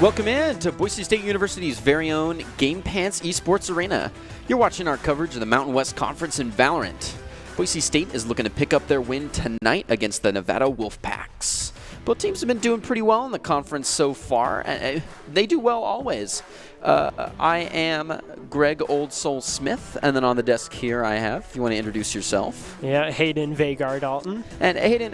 Welcome in to Boise State University's very own Game Pants Esports Arena. You're watching our coverage of the Mountain West Conference in Valorant. Boise State is looking to pick up their win tonight against the Nevada Wolfpacks. Both teams have been doing pretty well in the conference so far. They do well always. I am Greg Old Soul Smith, and then on the desk here I have, if you want to introduce yourself. Yeah, Hayden Vagar Dalton. And Hayden,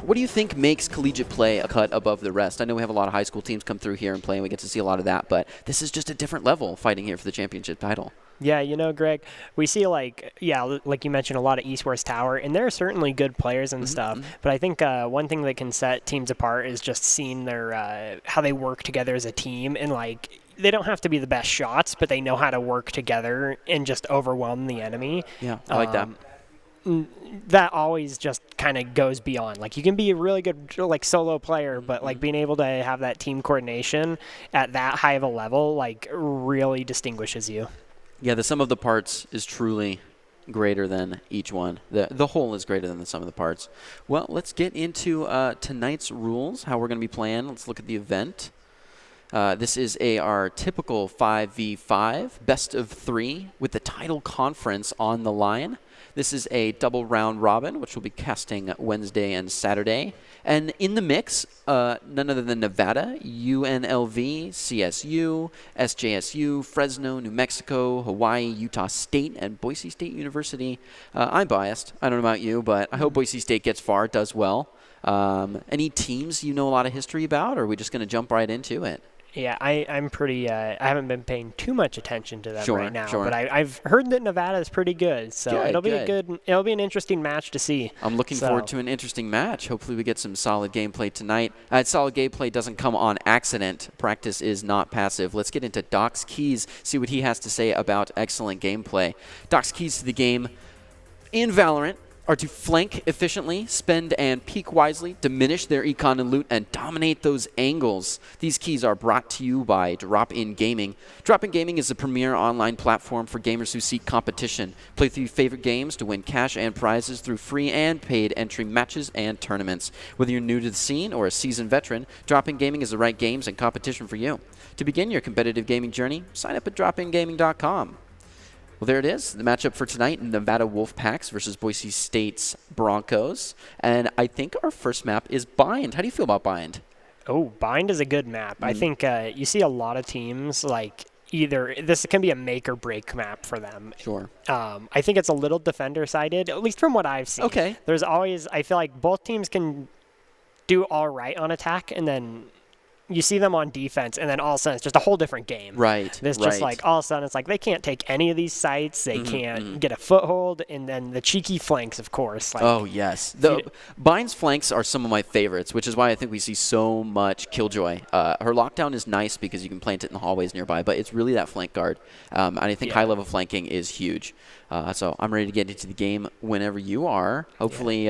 what do you think makes collegiate play a cut above the rest? I know we have a lot of high school teams come through here and play, and we get to see a lot of that, but this is just a different level fighting here for the championship title. Yeah, you know, Greg, we see like you mentioned, a lot of esports tower, and there are certainly good players and stuff, but I think one thing that can set teams apart is just seeing their how they work together as a team, and like they don't have to be the best shots, but they know how to work together and just overwhelm the enemy. Yeah, I like that. That always just kind of goes beyond. Like, you can be a really good like solo player, but like being able to have that team coordination at that high of a level like really distinguishes you. Yeah, the sum of the parts is truly greater than each one. The whole is greater than the sum of the parts. Well, let's get into tonight's rules, how we're going to be playing. Let's look at the event. This is our typical 5v5, best of 3, with the title conference on the line. This is a double round robin, which will be casting Wednesday and Saturday. And in the mix, none other than Nevada, UNLV, CSU, SJSU, Fresno, New Mexico, Hawaii, Utah State, and Boise State University. I'm biased. I don't know about you, but I hope Boise State gets far, does well. Any teams you know a lot of history about, or are we just going to jump right into it? Yeah, I'm pretty. I haven't been paying too much attention to them right now, but I've heard that Nevada is pretty good, so it'll be an interesting match to see. I'm looking forward to an interesting match. Hopefully, we get some solid gameplay tonight. Solid gameplay doesn't come on accident. Practice is not passive. Let's get into Doc's keys. See what he has to say about excellent gameplay. Doc's keys to the game in Valorant are to flank efficiently, spend and peek wisely, diminish their econ and loot, and dominate those angles. These keys are brought to you by Drop-In Gaming. Drop-In Gaming is the premier online platform for gamers who seek competition. Play through your favorite games to win cash and prizes through free and paid entry matches and tournaments. Whether you're new to the scene or a seasoned veteran, Drop-In Gaming is the right games and competition for you. To begin your competitive gaming journey, sign up at dropingaming.com. Well, there it is, the matchup for tonight, Nevada Wolfpacks versus Boise State's Broncos. And I think our first map is Bind. How do you feel about Bind? Oh, Bind is a good map. I think you see a lot of teams, like, either this can be a make or break map for them. Sure. I think it's a little defender-sided, at least from what I've seen. Okay. There's always, I feel like both teams can do all right on attack, and then you see them on defense, and then all of a sudden it's just a whole different game. Right. It's just like all of a sudden it's like they can't take any of these sites. They can't get a foothold, and then the cheeky flanks, of course. Like, oh, yes. Bind's flanks are some of my favorites, which is why I think we see so much Killjoy. Her lockdown is nice because you can plant it in the hallways nearby, but it's really that flank guard. And I think high-level flanking is huge. So I'm ready to get into the game whenever you are. Hopefully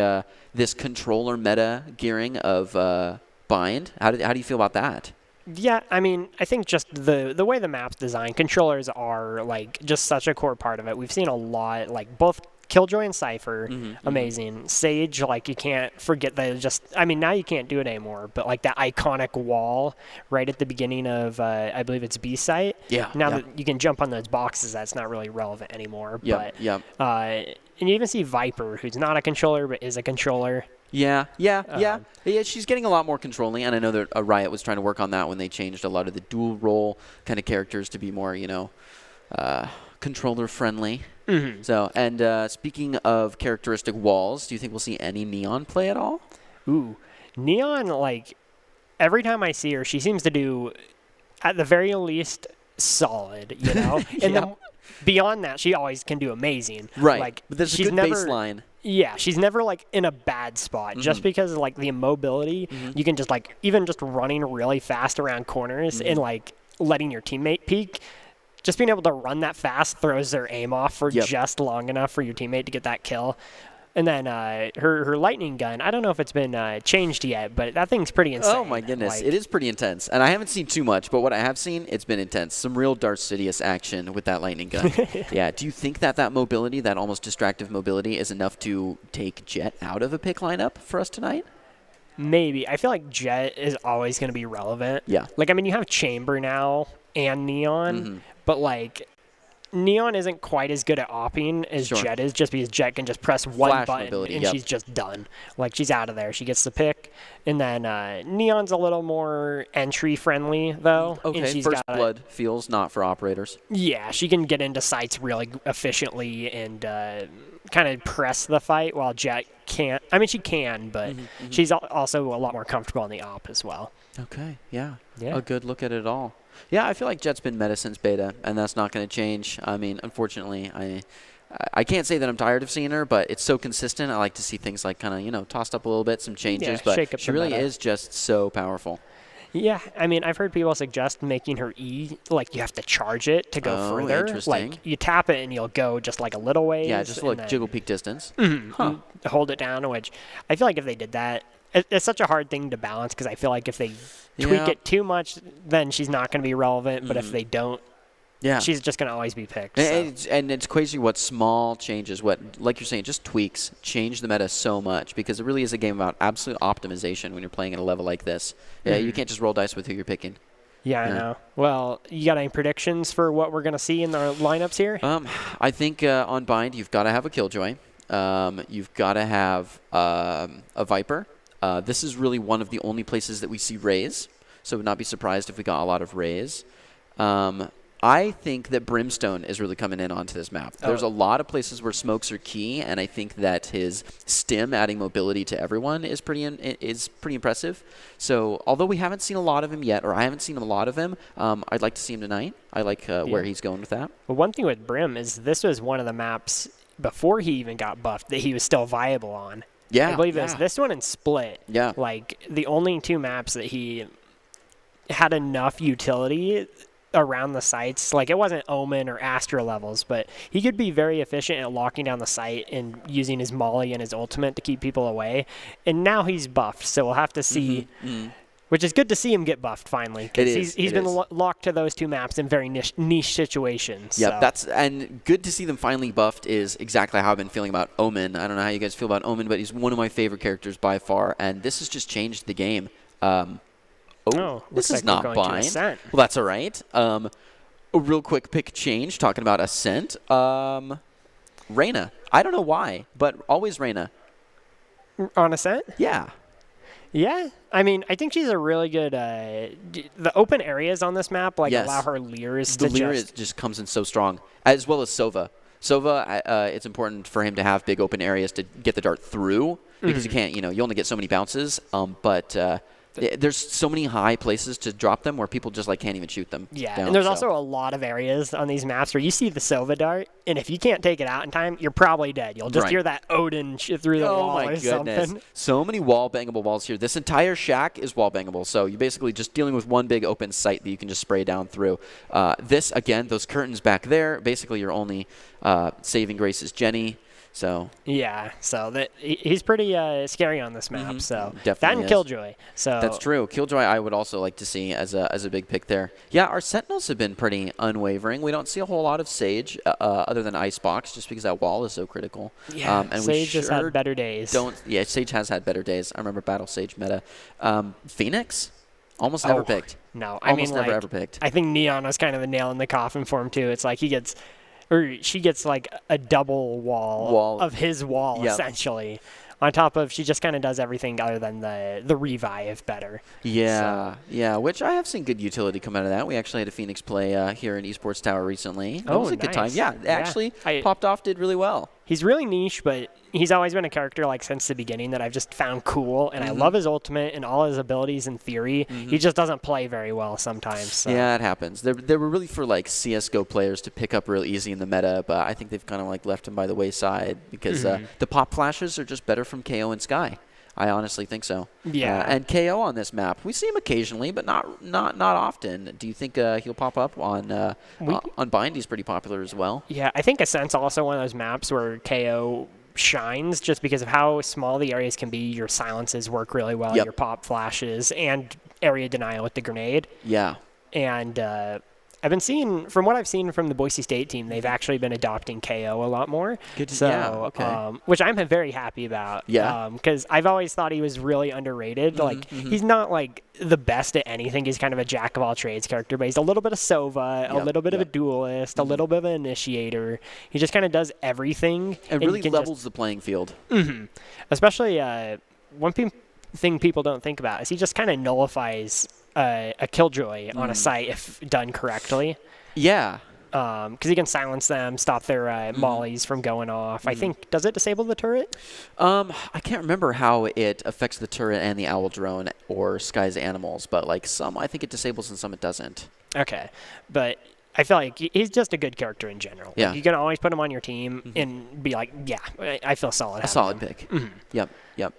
this controller meta gearing of Bind. How do you feel about that? Yeah, I mean, I think just the way the map's designed, controllers are like just such a core part of it. We've seen a lot, like both Killjoy and Cypher, amazing. Sage, like you can't forget now you can't do it anymore, but like that iconic wall right at the beginning of, I believe it's B site. Yeah. Now that you can jump on those boxes, that's not really relevant anymore. Yeah. And you even see Viper, who's not a controller but is a controller. Yeah. She's getting a lot more controlling, and I know that Riot was trying to work on that when they changed a lot of the dual role kind of characters to be more, controller friendly. So, and speaking of characteristic walls, do you think we'll see any Neon play at all? Ooh, Neon, like every time I see her, she seems to do, at the very least, solid. And then beyond that, she always can do amazing. Right. Like, but there's a good baseline. Yeah, she's never like in a bad spot just because of like the immobility. You can just like even just running really fast around corners and like letting your teammate peek. Just being able to run that fast throws their aim off for just long enough for your teammate to get that kill. And then her lightning gun, I don't know if it's been changed yet, but that thing's pretty insane. Oh, my goodness. It is pretty intense. And I haven't seen too much, but what I have seen, it's been intense. Some real Darth Sidious action with that lightning gun. Yeah. Do you think that mobility, that almost distractive mobility, is enough to take Jet out of a pick lineup for us tonight? Maybe. I feel like Jet is always going to be relevant. Yeah. Like, I mean, you have Chamber now and Neon, but, like, Neon isn't quite as good at opping as Jet is, just because Jet can just press one Flash button mobility, and she's just done. Like, she's out of there. She gets the pick. And then Neon's a little more entry-friendly, though. Okay, and she's First got Blood feels not for operators. Yeah, she can get into sites really efficiently and kind of press the fight, while Jet can't. I mean, she can, but she's also a lot more comfortable in the op as well. Okay, yeah. Yeah. A good look at it all. Yeah, I feel like Jet's been meta since beta, and that's not going to change. I mean, unfortunately, I can't say that I'm tired of seeing her, but it's so consistent. I like to see things like kind of, you know, tossed up a little bit, some changes, but she really is just so powerful. Yeah, I mean, I've heard people suggest making her E, like you have to charge it to go further. Interesting. Like you tap it and you'll go just like a little ways. Yeah, just like jiggle peak distance. Hold it down, which I feel like if they did that, it's such a hard thing to balance, because I feel like if they tweak it too much, then she's not going to be relevant. But if they don't, she's just going to always be picked. And it's crazy what small changes, what, like you're saying, just tweaks change the meta so much, because it really is a game about absolute optimization when you're playing at a level like this. Yeah, you can't just roll dice with who you're picking. Yeah, I know. Well, you got any predictions for what we're going to see in the lineups here? I think on Bind, you've got to have a Killjoy. You've got to have a Viper. This is really one of the only places that we see Rays, so I would not be surprised if we got a lot of Rays. I think that Brimstone is really coming in onto this map. There's a lot of places where smokes are key, and I think that his stim adding mobility to everyone is pretty impressive. So although we haven't seen a lot of him yet, or I haven't seen a lot of him, I'd like to see him tonight. I like where he's going with that. Well, one thing with Brim is this was one of the maps before he even got buffed that he was still viable on. Yeah, I believe it was this one and Split. Yeah. Like, the only two maps that he had enough utility around the sites. Like, it wasn't Omen or Astra levels, but he could be very efficient at locking down the site and using his Molly and his ultimate to keep people away. And now he's buffed, so we'll have to see... Which is good to see him get buffed finally, because he's been locked to those two maps in very niche situations. Yeah, and good to see them finally buffed is exactly how I've been feeling about Omen. I don't know how you guys feel about Omen, but he's one of my favorite characters by far, and this has just changed the game. This is not Bind. Well, that's all right. A real quick pick change, talking about Ascent. Reyna. I don't know why, but always Reyna. On Ascent? Yeah. Yeah, I mean, I think she's a really good. The open areas on this map allow her Leers to just comes in so strong, as well as Sova. Sova, it's important for him to have big open areas to get the dart through, because you can't, you only get so many bounces. But there's so many high places to drop them where people just can't even shoot them. Yeah, and there's also a lot of areas on these maps where you see the Sova dart, and if you can't take it out in time, you're probably dead. You'll just hear that Odin through the wall or something. So many wall bangable walls here. This entire shack is wall bangable, so you're basically just dealing with one big open site that you can just spray down through. This, again, those curtains back there, basically your only saving grace is Jenny. So yeah, so he's pretty scary on this map. So definitely that and Killjoy. So that's true. Killjoy, I would also like to see as a big pick there. Yeah, our Sentinels have been pretty unwavering. We don't see a whole lot of Sage other than Icebox, just because that wall is so critical. Yeah, and Sage has had better days. Sage has had better days. I remember Battle Sage meta. Phoenix. Almost never picked. No, almost never ever picked. I think Neon was kind of the nail in the coffin for him too. It's like she gets like a double wall of his wall, essentially. On top of, she just kind of does everything other than the revive better. Yeah, which I have seen good utility come out of that. We actually had a Phoenix play here in Esports Tower recently. It was a good time. Yeah, actually popped off, did really well. He's really niche, but he's always been a character since the beginning that I've just found cool, and I love his ultimate and all his abilities in theory. He just doesn't play very well sometimes. So. Yeah, it happens. They were really for CS:GO players to pick up real easy in the meta, but I think they've kind of left him by the wayside because the pop flashes are just better from KO and Sky. I honestly think so. Yeah. And KO on this map, we see him occasionally, but not often. Do you think he'll pop up on Bind? He's pretty popular as well. Yeah, I think Ascent's also one of those maps where KO shines just because of how small the areas can be. Your silences work really well, your pop flashes, and area denial with the grenade. Yeah. And I've been seeing, from what I've seen from the Boise State team, they've actually been adopting KO a lot more. Good. So, Yeah, okay. Which I'm very happy about. Yeah. Because I've always thought he was really underrated. Like, he's not like the best at anything. He's kind of a jack of all trades character, but he's a little bit of Sova, a little bit of a duelist, a little bit of an initiator. He just kind of does everything. And really levels the playing field. Especially one thing people don't think about is he just kind of nullifies a killjoy on a site if done correctly. Yeah. Because he can silence them, stop their mollies from going off. I think, does it disable the turret? I can't remember how it affects the turret and the owl drone or Sky's animals, but like some I think it disables and some it doesn't. Okay. But I feel like he's just a good character in general. Yeah. Like, you can always put him on your team and be like, yeah, I feel solid. A solid pick. Yep.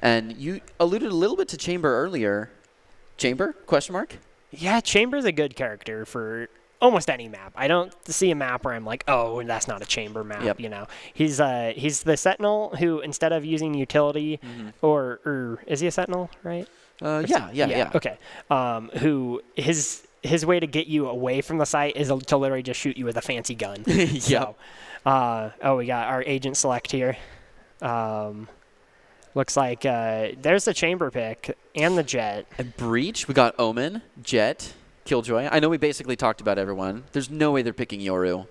And you alluded a little bit to Chamber earlier. Chamber? Question mark? Yeah, Chamber's a good character for almost any map. I don't see a map where I'm like, oh, that's not a Chamber map. You know, he's the Sentinel who, instead of using utility, or is he a Sentinel, right? Yeah. Okay. Who his way to get you away from the site is to literally just shoot you with a fancy gun. So, we got our agent select here. Looks like there's the Chamber pick and the Jet. And Breach, we got Omen, Jet, Killjoy. I know we basically talked about everyone. There's no way they're picking Yoru.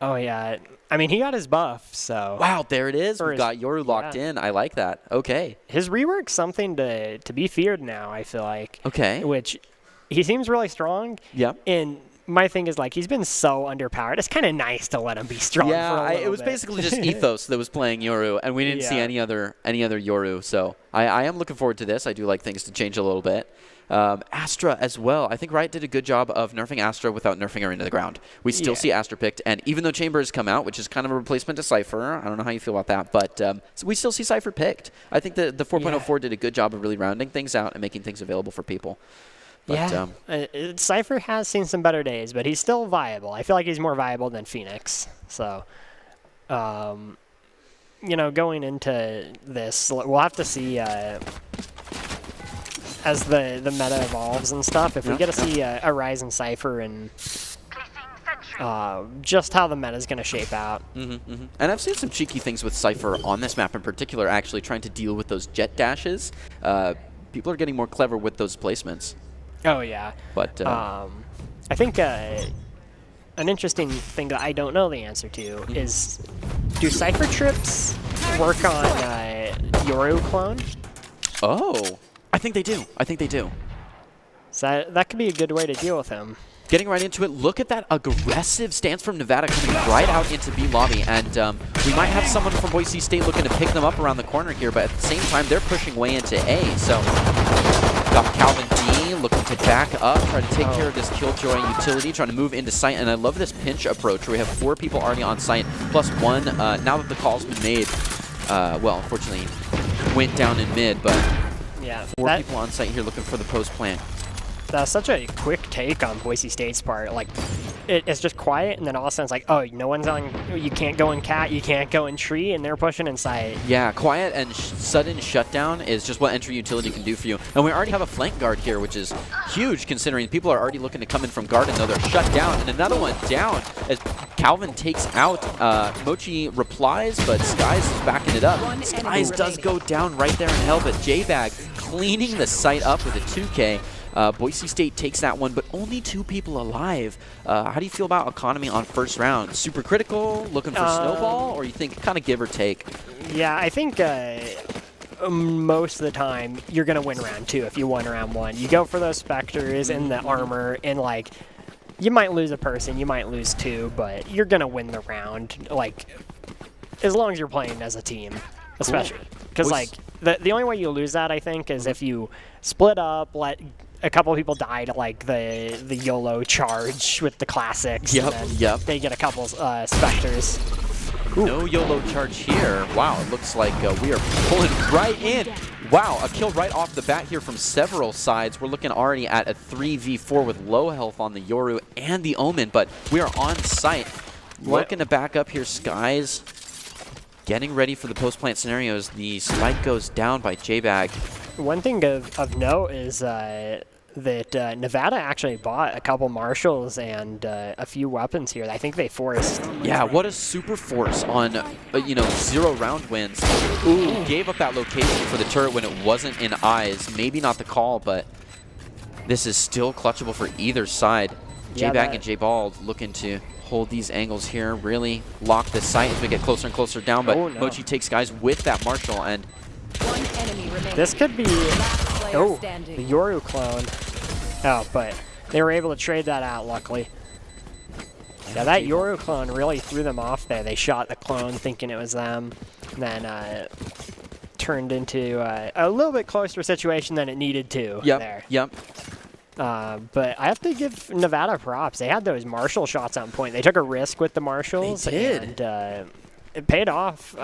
Oh, yeah. I mean, he got his buff, so. Wow, there it is. We got Yoru locked in. I like that. Okay. His rework's something to be feared now, I feel like. Okay. Which, he seems really strong. Yep. And my thing is, like, he's been so underpowered. It's kind of nice to let him be strong for a little it was bit. basically just Ethos that was playing Yoru, and we didn't see any other Yoru. So I am looking forward to this. I do like things to change a little bit. Astra as well. I think Riot did a good job of nerfing Astra without nerfing her into the ground. We still see Astra picked, and even though Chamber has come out, which is kind of a replacement to Cypher, I don't know how you feel about that, but so we still see Cypher picked. I think the 4.04 did a good job of really rounding things out and making things available for people. But, Cypher has seen some better days, but he's still viable. I feel like he's more viable than Phoenix. So, you know, going into this, we'll have to see as the meta evolves and stuff, if we get to see a Ryze and Cypher and just how the meta is going to shape out. And I've seen some cheeky things with Cypher on this map in particular, actually trying to deal with those jet dashes. People are getting more clever with those placements. Oh, yeah. But I think an interesting thing that I don't know the answer to is, do Cypher trips work on Yoru clone? Oh, I think they do. So that could be a good way to deal with him. Getting right into it, look at that aggressive stance from Nevada coming right out into B lobby, and we might have someone from Boise State looking to pick them up around the corner here, but at the same time, they're pushing way into A. So got Calvin D looking to back up, try to take care of this Killjoy utility, trying to move into site, and I love this pinch approach where we have 4 people already on site, plus 1, now that the call's been made, well, unfortunately, went down in mid, but 4 people on site here looking for the post plant. That's such a quick take on Boise State's part. Like, it's just quiet, and then all of a sudden it's like, oh, no one's on, you can't go in cat, you can't go in tree, and they're pushing inside. Yeah, quiet and sudden shutdown is just what entry utility can do for you. And we already have a flank guard here, which is huge considering people are already looking to come in from guard, and though they're shut down. And another one down as Calvin takes out. Mochi replies, but Skies is backing it up. Skies does go down right there in hell, but J-Bag cleaning the site up with a 2K. Boise State takes that one, but only 2 people alive. How do you feel about economy on first round? Super critical, looking for snowball, or you think kind of give or take? Yeah, I think most of the time you're going to win round 2 if you won round 1. You go for those Spectres and the armor, and like, you might lose a person, you might lose 2, but you're going to win the round, like, as long as you're playing as a team, especially. Because, like, the only way you lose that, I think, is if you split up, let a couple of people die to, like, the YOLO charge with the classics. Yep. They get a couple Spectres. No YOLO charge here. Wow, it looks like we are pulling right in. Wow, a kill right off the bat here from several sides. We're looking already at a 3v4 with low health on the Yoru and the Omen, but we are on site. Looking to back up here, Skies. Getting ready for the post-plant scenarios. The spike goes down by J-Bag. One thing of note is that Nevada actually bought a couple marshals and a few weapons here. I think they forced. Yeah, what a super force on, 0 round wins. Ooh, gave up that location for the turret when it wasn't in eyes. Maybe not the call, but this is still clutchable for either side. Yeah, J-Bag and J-Bald looking to hold these angles here, really lock the sight as we get closer and closer down, but Mochi takes guys with that Marshall, and One enemy remaining. This could be Last player the standing. Yoru clone. Oh, but they were able to trade that out, luckily. Yeah, that Yoru clone really threw them off there. They shot the clone thinking it was them, and then turned into a little bit closer situation than it needed to there. Yep. But I have to give Nevada props. They had those Marshall shots on point. They took a risk with the Marshalls. They did. And it paid off.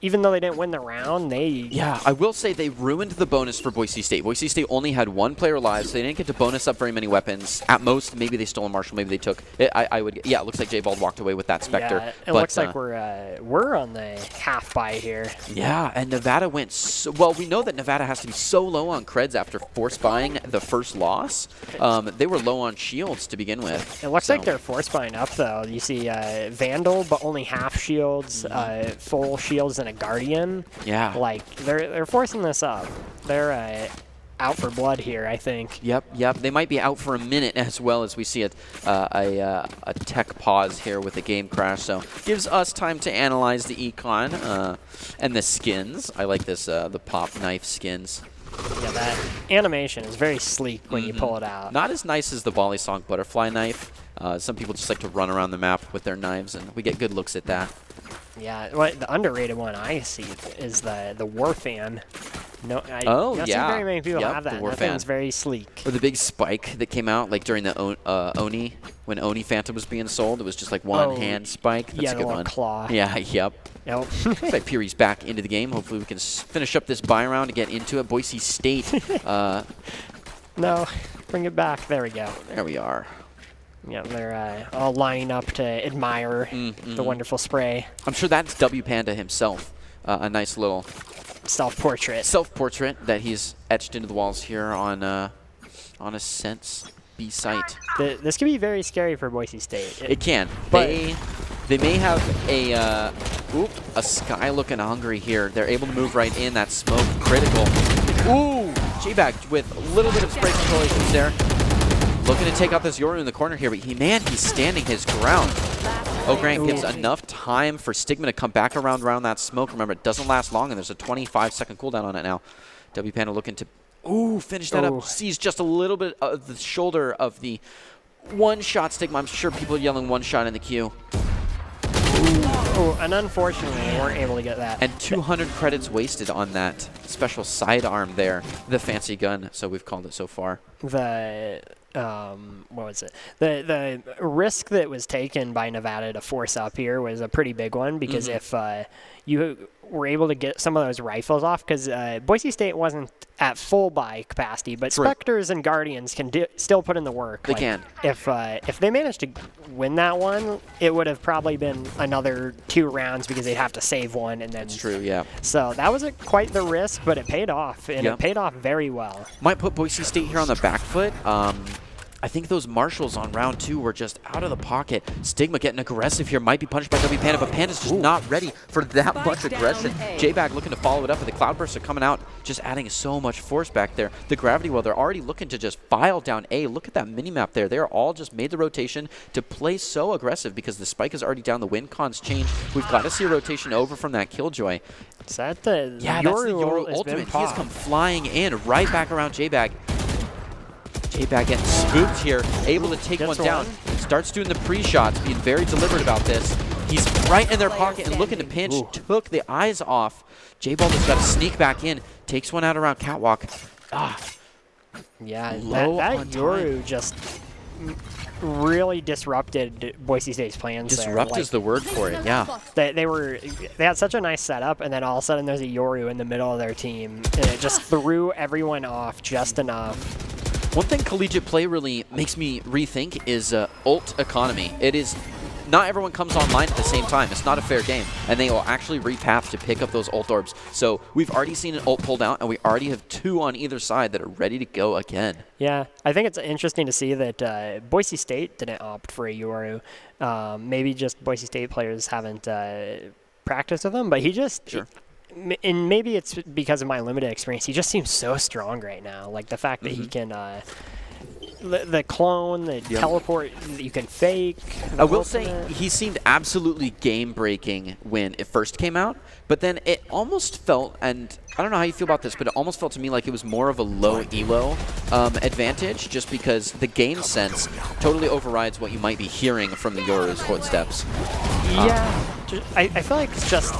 Even though they didn't win the round, Yeah, I will say they ruined the bonus for Boise State. Boise State only had 1 player alive, so they didn't get to bonus up very many weapons. At most, maybe they stole a Marshall, maybe they took it. It looks like J-Bald walked away with that Spectre. Yeah, it looks like we're on the half buy here. Yeah, and Nevada went so well. We know that Nevada has to be so low on creds after force buying the first loss. They were low on shields to begin with. It looks like they're force buying up though. You see Vandal, but only half shields, full shields, and a Guardian. Yeah. Like they're forcing this up. They're out for blood here, I think. Yep. They might be out for a minute as well, as we see a tech pause here with a game crash. So gives us time to analyze the econ and the skins. I like this, the pop knife skins. Yeah, that animation is very sleek when you pull it out. Not as nice as the Volley Song butterfly knife. Some people just like to run around the map with their knives, and we get good looks at that. Yeah, the underrated one I see is the War Fan. No, I don't see very many people have that. That thing's very sleek. Or the big spike that came out like during the Oni, when Oni Phantom was being sold. It was just like one hand spike. That's a good one. Claw. Yeah, yep. Looks like Piri's back into the game. Hopefully we can finish up this buy round and get into it. Boise State. No, bring it back. There we go. There we are. Yeah, they're all lining up to admire the wonderful spray. I'm sure that's W Panda himself. A nice little self-portrait. Self-portrait that he's etched into the walls here on a Sense B site. This can be very scary for Boise State. It can. But they may have a Sky looking hungry here. They're able to move right in. That smoke critical. Ooh, J-Bag with a little bit of spray control issues there. Looking to take out this Yoru in the corner here, but he's standing his ground. O'Grant gives enough time for Stigma to come back around that smoke. Remember, it doesn't last long, and there's a 25-second cooldown on it now. W Panda looking to finish that up. Sees just a little bit of the shoulder of the one-shot Stigma. I'm sure people are yelling one-shot in the queue. And unfortunately, they weren't able to get that. And 200 credits wasted on that special sidearm there, the fancy gun, so we've called it so far. What was it? The risk that was taken by Nevada to force up here was a pretty big one, because if you were able to get some of those rifles off, because Boise State wasn't at full buy capacity, but Spectres and Guardians can still put in the work. They can. If they managed to win that one, it would have probably been another 2 rounds, because they'd have to save one. And then that's true, yeah. So that was quite the risk, but it paid off, and it paid off very well. Might put Boise State here on the back foot. I think those Marshals on round 2 were just out of the pocket. Stigma getting aggressive here. Might be punished by W Panda, but Panda's just not ready for that much aggression. J-Bag looking to follow it up, and the Cloudbursts are coming out, just adding so much force back there. The Gravity Well, they're already looking to just file down A. Look at that mini-map there. They're all just made the rotation to play so aggressive, because the spike is already down. The win con's changed. We've got to see a rotation over from that Killjoy. Is that the that's the Yoru ultimate. He has come flying in right back around J-Bag. J-Bag getting spooked here, able to take one down. Starts doing the pre-shots, being very deliberate about this. He's right in their pocket and looking to pinch. Took the eyes off. J-Ball has got to sneak back in. Takes one out around Catwalk. Yeah, that Yoru just really disrupted Boise State's plans. Disrupt is the word for it, yeah. They had such a nice setup, and then all of a sudden there's a Yoru in the middle of their team, and it just threw everyone off just enough. One thing collegiate play really makes me rethink is ult economy. It is not everyone comes online at the same time. It's not a fair game. And they will actually repath to pick up those ult orbs. So we've already seen an ult pulled out, and we already have 2 on either side that are ready to go again. Yeah, I think it's interesting to see that Boise State didn't opt for a Yoru. Maybe just Boise State players haven't practiced with him, but he just... Sure. And maybe it's because of my limited experience. He just seems so strong right now. Like the fact that he can, the clone, the teleport that you can fake. I will say he seemed absolutely game-breaking when it first came out, but then it almost felt, and I don't know how you feel about this, but it almost felt to me like it was more of a low elo advantage, just because the game sense totally overrides what you might be hearing from the Yoru's footsteps. Yeah, I feel like it's just.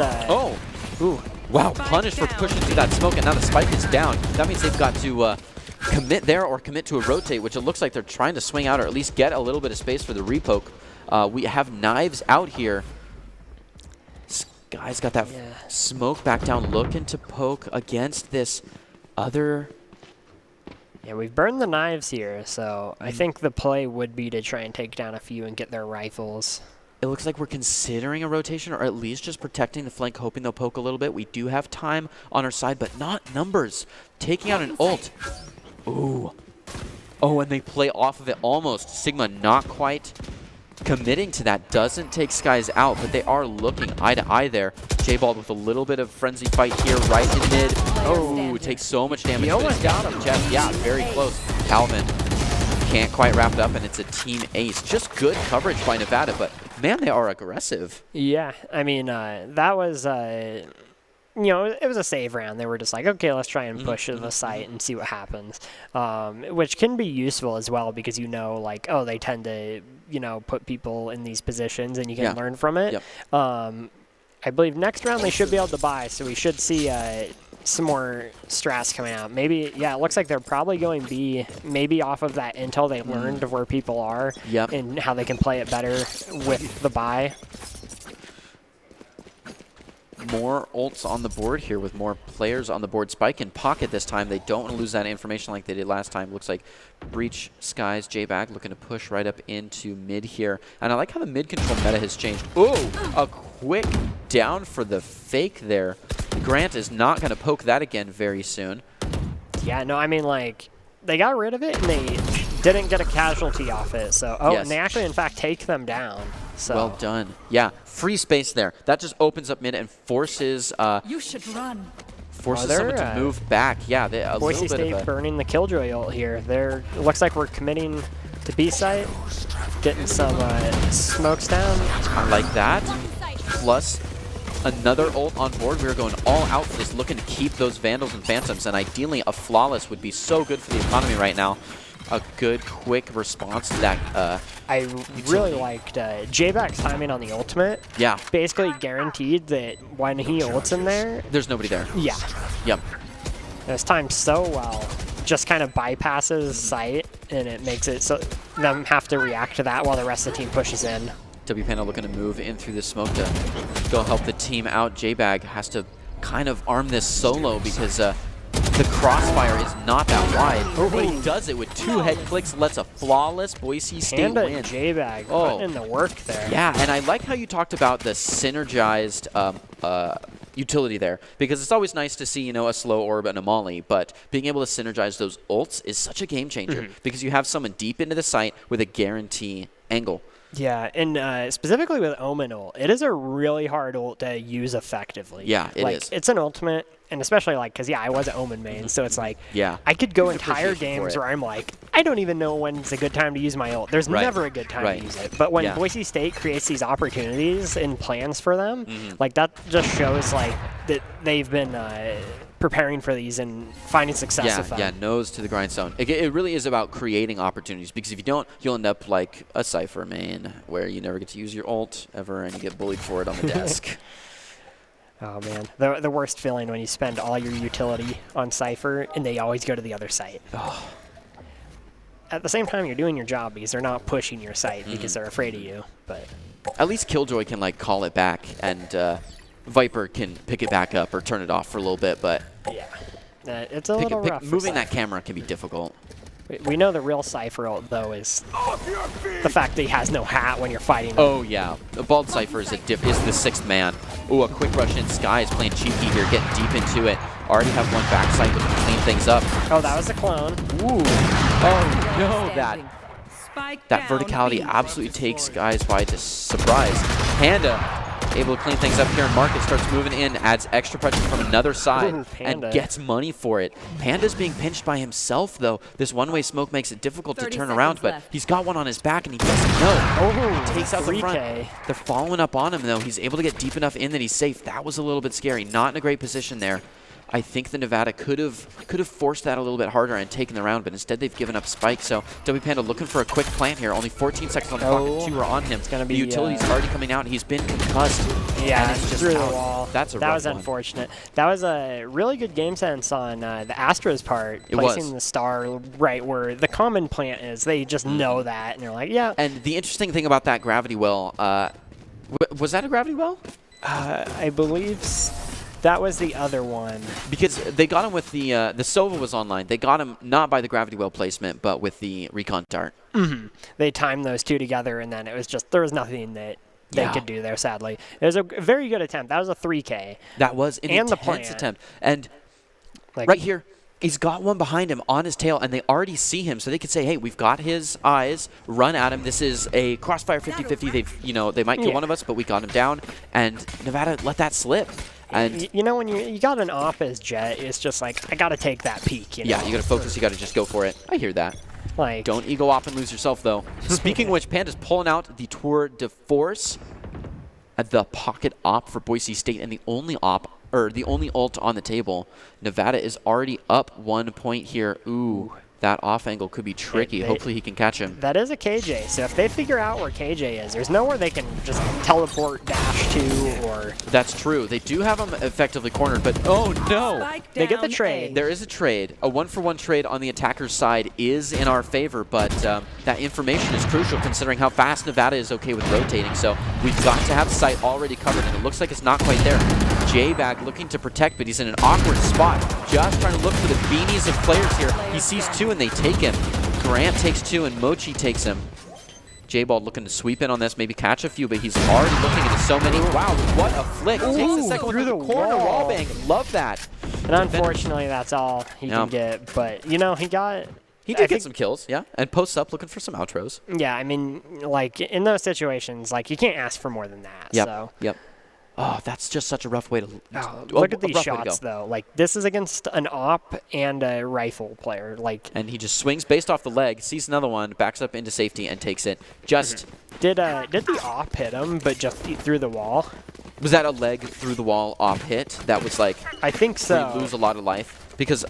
Ooh. Wow, punished for pushing through that smoke, and now the spike is down. That means they've got to commit there or commit to a rotate, which it looks like they're trying to swing out or at least get a little bit of space for the repoke. We have knives out here. Sky's got that smoke back down, looking to poke against this other... Yeah, we've burned the knives here, so I think the play would be to try and take down a few and get their rifles. It looks like we're considering a rotation, or at least just protecting the flank, hoping they'll poke a little bit. We do have time on our side, but not numbers. Taking out an ult. Ooh. Oh, and they play off of it almost. Sigma not quite committing to that. Doesn't take Skies out, but they are looking eye to eye there. J-Ball with a little bit of frenzy fight here right in mid. Oh, takes so much damage. He almost got him. Yeah, very close. Calvin can't quite wrap it up, and it's a team ace. Just good coverage by Nevada, but man, they are aggressive. Yeah, I mean, that was, you know, it was a save round. They were just like, okay, let's try and push to the site and see what happens, which can be useful as well because you know, like, oh, they tend to, you know, put people in these positions and you can learn from it. Yep. I believe next round they should be able to buy, so we should see some more strats coming out. Maybe, yeah, it looks like they're probably going B, maybe off of that intel they learned of where people are and how they can play it better with the buy. More ults on the board here with more players on the board. Spike in pocket this time. They don't want to lose that information like they did last time. Looks like Breach, Skies, J-Bag looking to push right up into mid here. And I like how the mid control meta has changed. Ooh, a quick down for the fake there. Grant is not going to poke that again very soon. Yeah, no, I mean, like, they got rid of it and they didn't get a casualty off it. So, and they actually, in fact, take them down. So. Well done. Yeah, free space there. That just opens up mid and forces you should run. Forces someone to move back. Yeah, a Boise little bit State of a burning the Killjoy ult here. It looks like we're committing to B site, getting some smokes down. I like that. Plus another ult on board. We're going all out for this, looking to keep those Vandals and Phantoms, and ideally a Flawless would be so good for the economy right now. A good, quick response to that. I really liked J-Back's timing on the ultimate. Yeah. Basically guaranteed that when he ults in there... There's nobody there. Yeah. Yep. It was timed so well. Just kind of bypasses sight, and it makes it so them have to react to that while the rest of the team pushes in. W Panda looking to move in through the smoke to go help the team out. J-Bag has to kind of arm this solo because the crossfire is not that wide, but he does it with 2 head clicks, lets a flawless Boise State win. J-Bag putting in the work there. Yeah, and I like how you talked about the synergized utility there, because it's always nice to see, you know, a slow orb and a molly, but being able to synergize those ults is such a game changer because you have someone deep into the site with a guarantee angle. Yeah, and specifically with Omen ult, it is a really hard ult to use effectively. Yeah, it is. It's an ultimate, and especially like, because I was an Omen main, so it's like, I could go entire games where I'm like, I don't even know when's a good time to use my ult. There's never a good time to use it. But when Boise State creates these opportunities and plans for them, like that just shows like that they've been preparing for these and finding success with them. Yeah, nose to the grindstone. It really is about creating opportunities, because if you don't, you'll end up like a Cypher main where you never get to use your ult ever and you get bullied for it on the desk. Oh man, the worst feeling when you spend all your utility on Cypher and they always go to the other site. Oh. At the same time, you're doing your job because they're not pushing your site because they're afraid of you. But at least Killjoy can like call it back, and Viper can pick it back up or turn it off for a little bit. But yeah, it's a little rough. Moving that camera can be difficult. We know the real Cypher ult, though, is the fact that he has no hat when you're fighting him. Oh, yeah. The Bald Cypher is the 6th man. Ooh, a quick rush in. Sky is playing cheeky here, getting deep into it. Already have one backside looking to clean things up. Oh, that was a clone. Ooh. Oh, no. Spike That down verticality B. absolutely takes guys by surprise. Panda able to clean things up here, and Market starts moving in, adds extra pressure from another side, Ooh, and Panda. gets money for it. Panda's being pinched by himself, though. This one-way smoke makes it difficult to 30 turn seconds around, but left. he's got one on his back, and he doesn't know. Oh, Takes out the front. 3K. They're following up on him, though. He's able to get deep enough in that he's safe. That was a little bit scary. Not in a great position there. I think the Nevada could have forced that a little bit harder and taken the round, but instead they've given up Spike. So W Panda looking for a quick plant here. Only 14 seconds on the clock, and 2 are on him. It's gonna The be, utility's already coming out. He's been concussed. Yeah, and it's just through the out. wall. That's a that rough was one. unfortunate. That was a really good game sense on the Astra's part, It placing was. the star right where the common plant is. They just know that, and they're like, yeah. And the interesting thing about that gravity well, was that a gravity well? I believe that was the other one. Because they got him with the Sova was online. They got him not by the gravity well placement, but with the recon dart. They timed those two together, and then it was just, there was nothing that they Yeah. could do there, sadly. It was a very good attempt. That was a 3K. That was an And the intense plant. attempt. And Like, right here, he's got one behind him on his tail, and they already see him, so they could say, hey, we've got his eyes, run at him. This is a crossfire 50-50. They might kill Yeah. one of us, but we got him down. And Nevada let that slip. And you know, when you got an op as Jet, it's just like, I got to take that peak. You know? yeah, you got to focus. You got to just go for it. I hear that. Like, Don't ego op and lose yourself, though. Speaking of which, Panda's pulling out the Tour de Force at the pocket op for Boise State, and the only ult on the table. Nevada is already up 1 point here. Ooh, that off angle could be tricky. Hopefully he can catch him. that is a KJ, so if they figure out where KJ is, there's nowhere they can just teleport dash to, or That's true. They do have him effectively cornered, but oh no! Spike They get the down trade. A. There is a trade. A 1-for-1 trade on the attacker's side is in our favor, but that information is crucial considering how fast Nevada is okay with rotating. So we've got to have sight already covered, and it looks like it's not quite there. J-Bag looking to protect, but he's in an awkward spot. Just trying to look for the beanies of players here. He sees 2 and they take him. Grant takes 2 and Mochi takes him. J-Ball looking to sweep in on this, maybe catch a few, but he's already looking into so many. Wow, what a flick. Takes the second one through through the the corner. wall. Wallbang. Love that. and unfortunately, that's all he Yeah. can get. But you know, he got. He I did get think- some kills, yeah. And posts up looking for some outros. Yeah, I mean, like in those situations, like you can't ask for more than that. Yep. So. Yep. Oh, that's just such a rough way to Look at a these rough way to shots, go. though. Like, this is against an op and a rifle player. Like, And he just swings based off the leg, sees another one, backs up into safety, and takes it. Just did the op hit him, but just through the wall? was that a leg through the wall off hit? That was like I think where you so. lose a lot of life because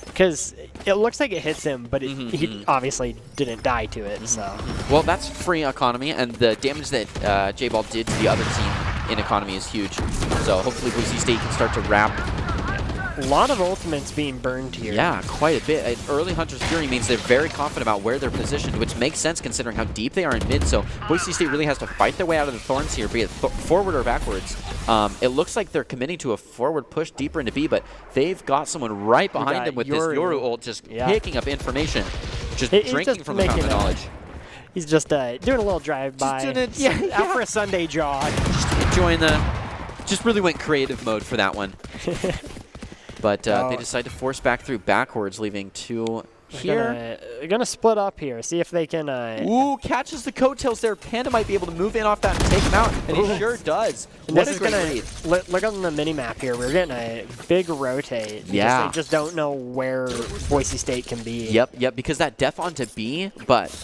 Because it looks like it hits him, but he obviously didn't die to it. So well, that's free economy, and the damage that J-Ball did to the other team in economy is huge. So hopefully Boise State can start to wrap. a lot of ultimates being burned here. Yeah, quite a bit. Early Hunter's Fury means they're very confident about where they're positioned, which makes sense considering how deep they are in mid. So Boise State really has to fight their way out of the thorns here, be it forward or backwards. It looks like they're committing to a forward push deeper into B, but they've got someone right behind got them with Yoru. this Yoru ult just picking up information, just He's drinking just from the fountain of making a- knowledge. He's just doing a little drive-by. doing it- yeah, Out for a Sunday jog. Just enjoying just really went creative mode for that one. But they decide to force back through backwards, leaving 2 here. They're gonna split up here. See if they can. Ooh, catches the coattails there. Panda might be able to move in off that and take him out, and he sure does. And What this a is great gonna read. look on the mini map here. We're getting a big rotate. Yeah. They just don't know where Boise State can be. Yep, because that def onto B, but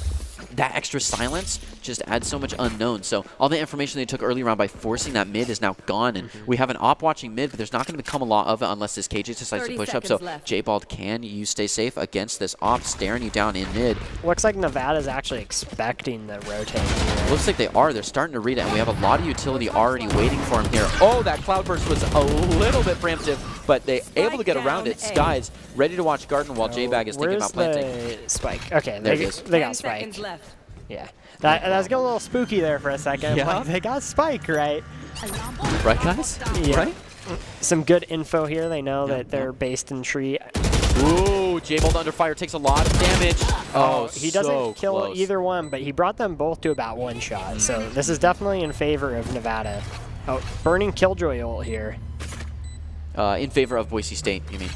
that extra silence just adds so much unknown. So all the information they took early round by forcing that mid is now gone, and we have an op watching mid, but there's not going to become a lot of it unless this KJ decides to 30 push up. So seconds left. J-Bald, can you stay safe against this op staring you down in mid? Looks like Nevada's actually expecting the rotate here. Looks like they are. They're starting to read it, and we have a lot of utility already waiting for him here. Oh, that Cloudburst was a little bit preemptive, but they able to get around it. down A. Skies ready to watch Garden while J-Bag is thinking Where's about planting. the spike? Okay, There it is. they 10 got seconds spike. left. Yeah, that was getting a little spooky there for a second. Yeah. Like, they got spike, right? Right, guys? Yeah. Right? Some good info here. They know that they're based in tree. Ooh, J-Bolt under fire takes a lot of damage. Oh, he doesn't so kill close. either one, but he brought them both to about one shot. So this is definitely in favor of Nevada. Oh, burning Killjoy ult here. In favor of Boise State, you mean?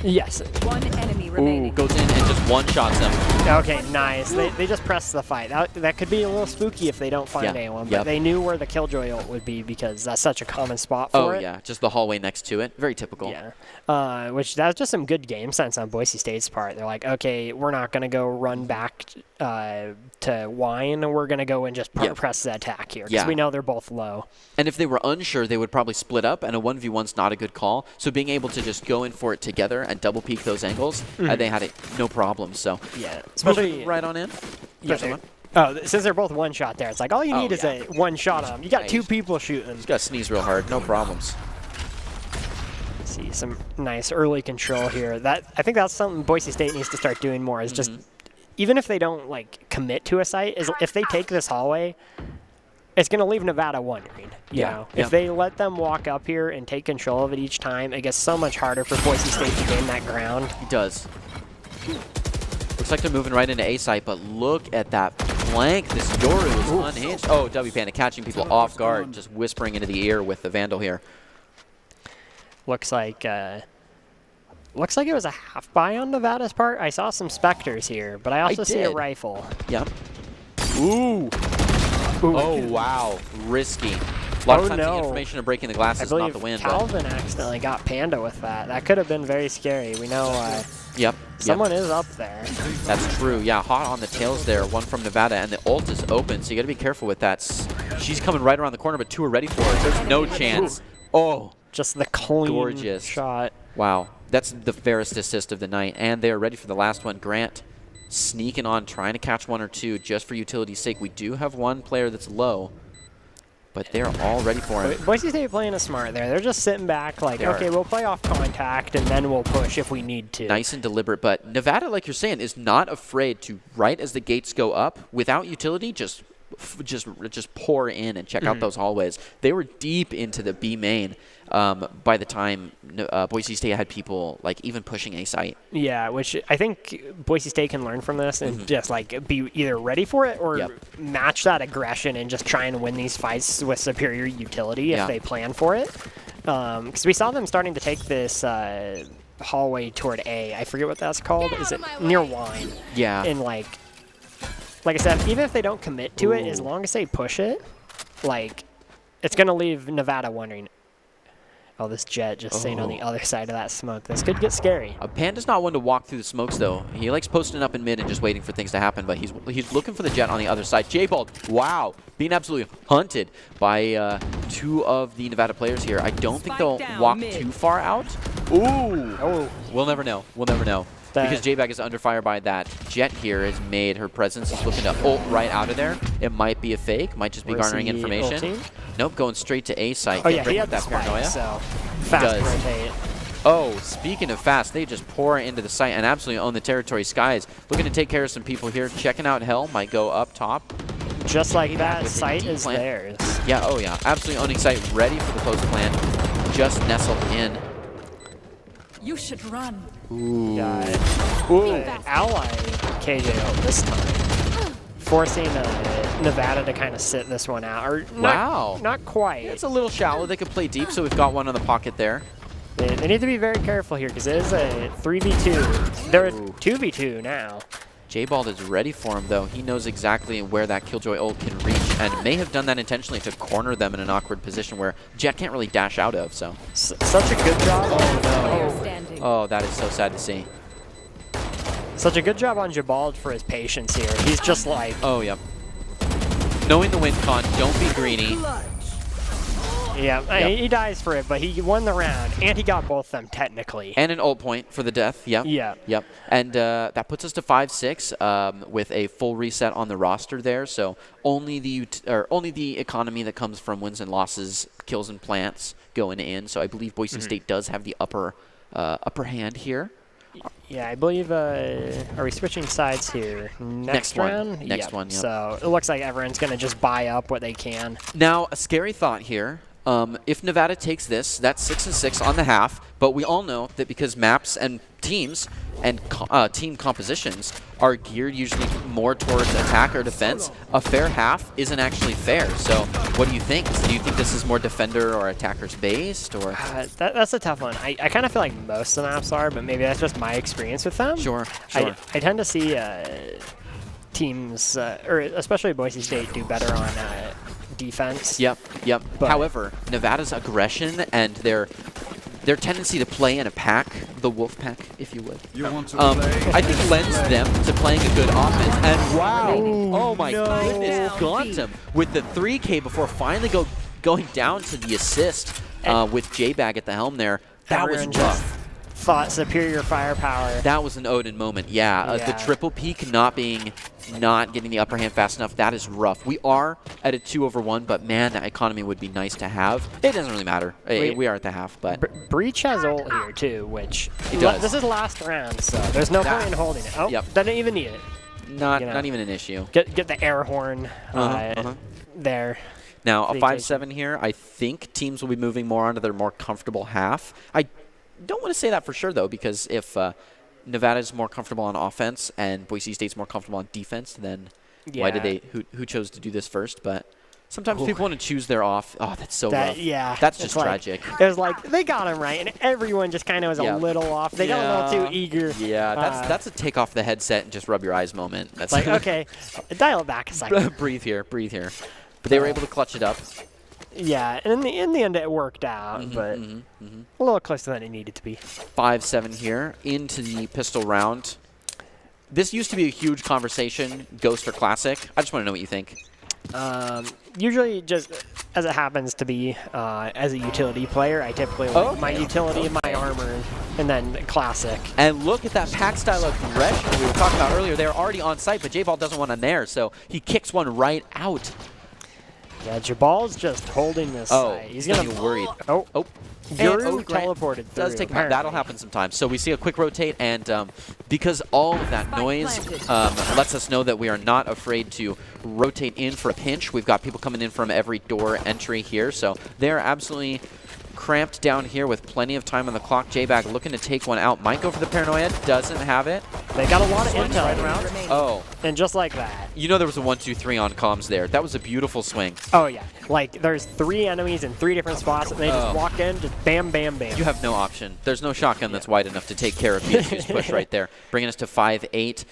Yes. One enemy Ooh, remaining. goes in and just one-shots them. Okay, nice. They just pressed the fight. That could be a little spooky if they don't find anyone, but Yep. they knew where the Killjoy ult would be because that's such a common spot for it. Oh, yeah, just the hallway next to it. Very typical. Yeah. Which that was just some good game sense on Boise State's part. They're like, okay, we're not going to go run back to Wine. We're going to go and just press the attack here because we know they're both low. And if they were unsure, they would probably split up, and a 1v1's not a good call. So being able to just go in for it together and double peek those angles, they had it no problem. So yeah, especially right on in. Since they're both one shot there, it's like all you need is a one shot on them. You got two people shooting. Just gotta sneeze real hard, no problems. See some nice early control here. I think that's something Boise State needs to start doing more. Is just even if they don't like commit to a site, is if they take this hallway, it's going to leave Nevada wondering. You know? If they let them walk up here and take control of it each time, it gets so much harder for Boise State to gain that ground. It does. Looks like they're moving right into A site, but look at that flank. This Yoru is unhinged. Oh, W Panda catching people off guard, just whispering into the ear with the Vandal here. Looks like it was a half buy on Nevada's part. I saw some Spectres here, but I also see a rifle. Yep. Ooh. Oh, wow. Risky. A lot of times the information of breaking the glass is not the win. Calvin accidentally got Panda with that. That could have been very scary. We know someone is up there. That's true. Yeah, hot on the tails there. One from Nevada, and the ult is open, so you got to be careful with that. She's coming right around the corner, but two are ready for it. There's no chance. Oh. Just the clean gorgeous shot. Wow. That's the fairest assist of the night, and they're ready for the last one. Grant sneaking on, trying to catch one or two just for utility's sake. We do have one player that's low, but they're all ready for him. Boise State playing a smart there. They're just sitting back like, okay, we'll play off contact, and then we'll push if we need to. Nice and deliberate, but Nevada, like you're saying, is not afraid to, right as the gates go up, without utility, just pour in and check out those hallways. They were deep into the B main by the time Boise State had people like even pushing A site. Yeah, which I think Boise State can learn from this and just like be either ready for it or match that aggression and just try and win these fights with superior utility if they plan for it. Because we saw them starting to take this hallway toward A. I forget what that's called. Is it near Wine? Yeah. And like I said, even if they don't commit to it, as long as they push it, like, it's going to leave Nevada wondering, oh, this Jet just staying on the other side of that smoke. This could get scary. Panda's not one to walk through the smokes, though. He likes posting up in mid and just waiting for things to happen, but he's looking for the Jet on the other side. J-Bolt, wow, being absolutely hunted by two of the Nevada players here. I don't think they'll walk too far out. Ooh. Oh. We'll never know. We'll never know. Because J-Bag is under fire by that. Jet here has made her presence. Is looking to ult right out of there. It might be a fake. Might just be garnering information. Nope, going straight to A site. Oh, yeah, he had that paranoia. So fast rotate. Oh, speaking of fast, they just pour into the site and absolutely own the territory. Skies looking to take care of some people here. Checking out Hell. Might go up top. Just like that, site is theirs. Yeah, oh yeah. Absolutely owning site. Ready for the post plant. Just nestled in. You should run. Ooh. Ally KJO this time. Forcing Nevada to kind of sit this one out. Or not quite. It's a little shallow. They could play deep, so we've got one on the pocket there. They need to be very careful here because it is a 3v2. They're a 2v2 now. J-Bald is ready for him, though. He knows exactly where that Killjoy ult can reach and may have done that intentionally to corner them in an awkward position where Jet can't really dash out of. So such a good job. Oh, no. Oh, that is so sad to see. Such a good job on Jabald for his patience here. He's just like... Oh, yeah. Knowing the win con, don't be greedy. Yeah, he dies for it, but he won the round, and he got both of them technically. And an ult point for the death, yep. Yeah. Yep. And that puts us to 5-6 with a full reset on the roster there. So only the economy that comes from wins and losses, kills and plants going in. So I believe Boise State does have the upper hand here. Yeah, I believe, are we switching sides here? Next round? Next one, yep. So it looks like everyone's going to just buy up what they can. Now, a scary thought here. If Nevada takes this, that's 6-6 on the half, but we all know that because maps and teams and team compositions are geared usually more towards attack or defense, a fair half isn't actually fair. So what do you think? Do you think this is more defender or attackers based? Or that's a tough one. I kind of feel like most of the maps are, but maybe that's just my experience with them. Sure. I tend to see teams, or especially Boise State, do better on defense. Yep. But However, Nevada's aggression and their tendency to play in a pack, the wolf pack, if you would, I think lends them to playing a good offense. And wow, oh my goodness, gaunt him with the 3K before finally going down to the assist with J-Bag at the helm there. That was rough. Thought superior firepower. That was an Odin moment, yeah. The triple peak not getting the upper hand fast enough, that is rough. We are at a 2-over-1, but man, that economy would be nice to have. It doesn't really matter. We are at the half, but Breach has ult here too, which he does. This is last round, so there's no point in holding it. Oh, doesn't even need it. Not even an issue. Get the air horn there. Now a 5-7 here. I think teams will be moving more onto their more comfortable half. I don't want to say that for sure though, because if Nevada's more comfortable on offense and Boise State's more comfortable on defense, then why did they? Who chose to do this first? But sometimes people want to choose their off. Oh, that's so rough. Yeah, that's just tragic. It was like they got him right, and everyone just kind of was a little off. They got a little too eager. Yeah, that's a take off the headset and just rub your eyes moment. That's like okay, dial it back a second. breathe here. But they were able to clutch it up. Yeah, and in the end it worked out, but a little closer than it needed to be. 5-7 here into the pistol round. This used to be a huge conversation, Ghost or Classic. I just want to know what you think. Usually, just as it happens to be, as a utility player, I typically like my utility and my armor, and then Classic. And look at that pack style aggression we were talking about earlier. They're already on site, but J-Ball doesn't want to nair, so he kicks one right out. Yeah, Jabal's just holding this side. He's gonna be worried. Yoru teleported through. Does take time. That'll happen sometimes. So we see a quick rotate, and because all of that noise lets us know that we are not afraid to rotate in for a pinch. We've got people coming in from every door entry here, so they're absolutely cramped down here with plenty of time on the clock. J-Bag looking to take one out. Might go for the paranoia. Doesn't have it. They got a lot of intel right around. And just like that. You know there was a 1-2-3 on comms there. That was a beautiful swing. Oh, yeah. Like, there's 3 enemies in 3 different spots, and they just walk in, just bam, bam, bam. You have no option. There's no shotgun that's wide enough to take care of PSU's push right there. Bringing us to 5-8.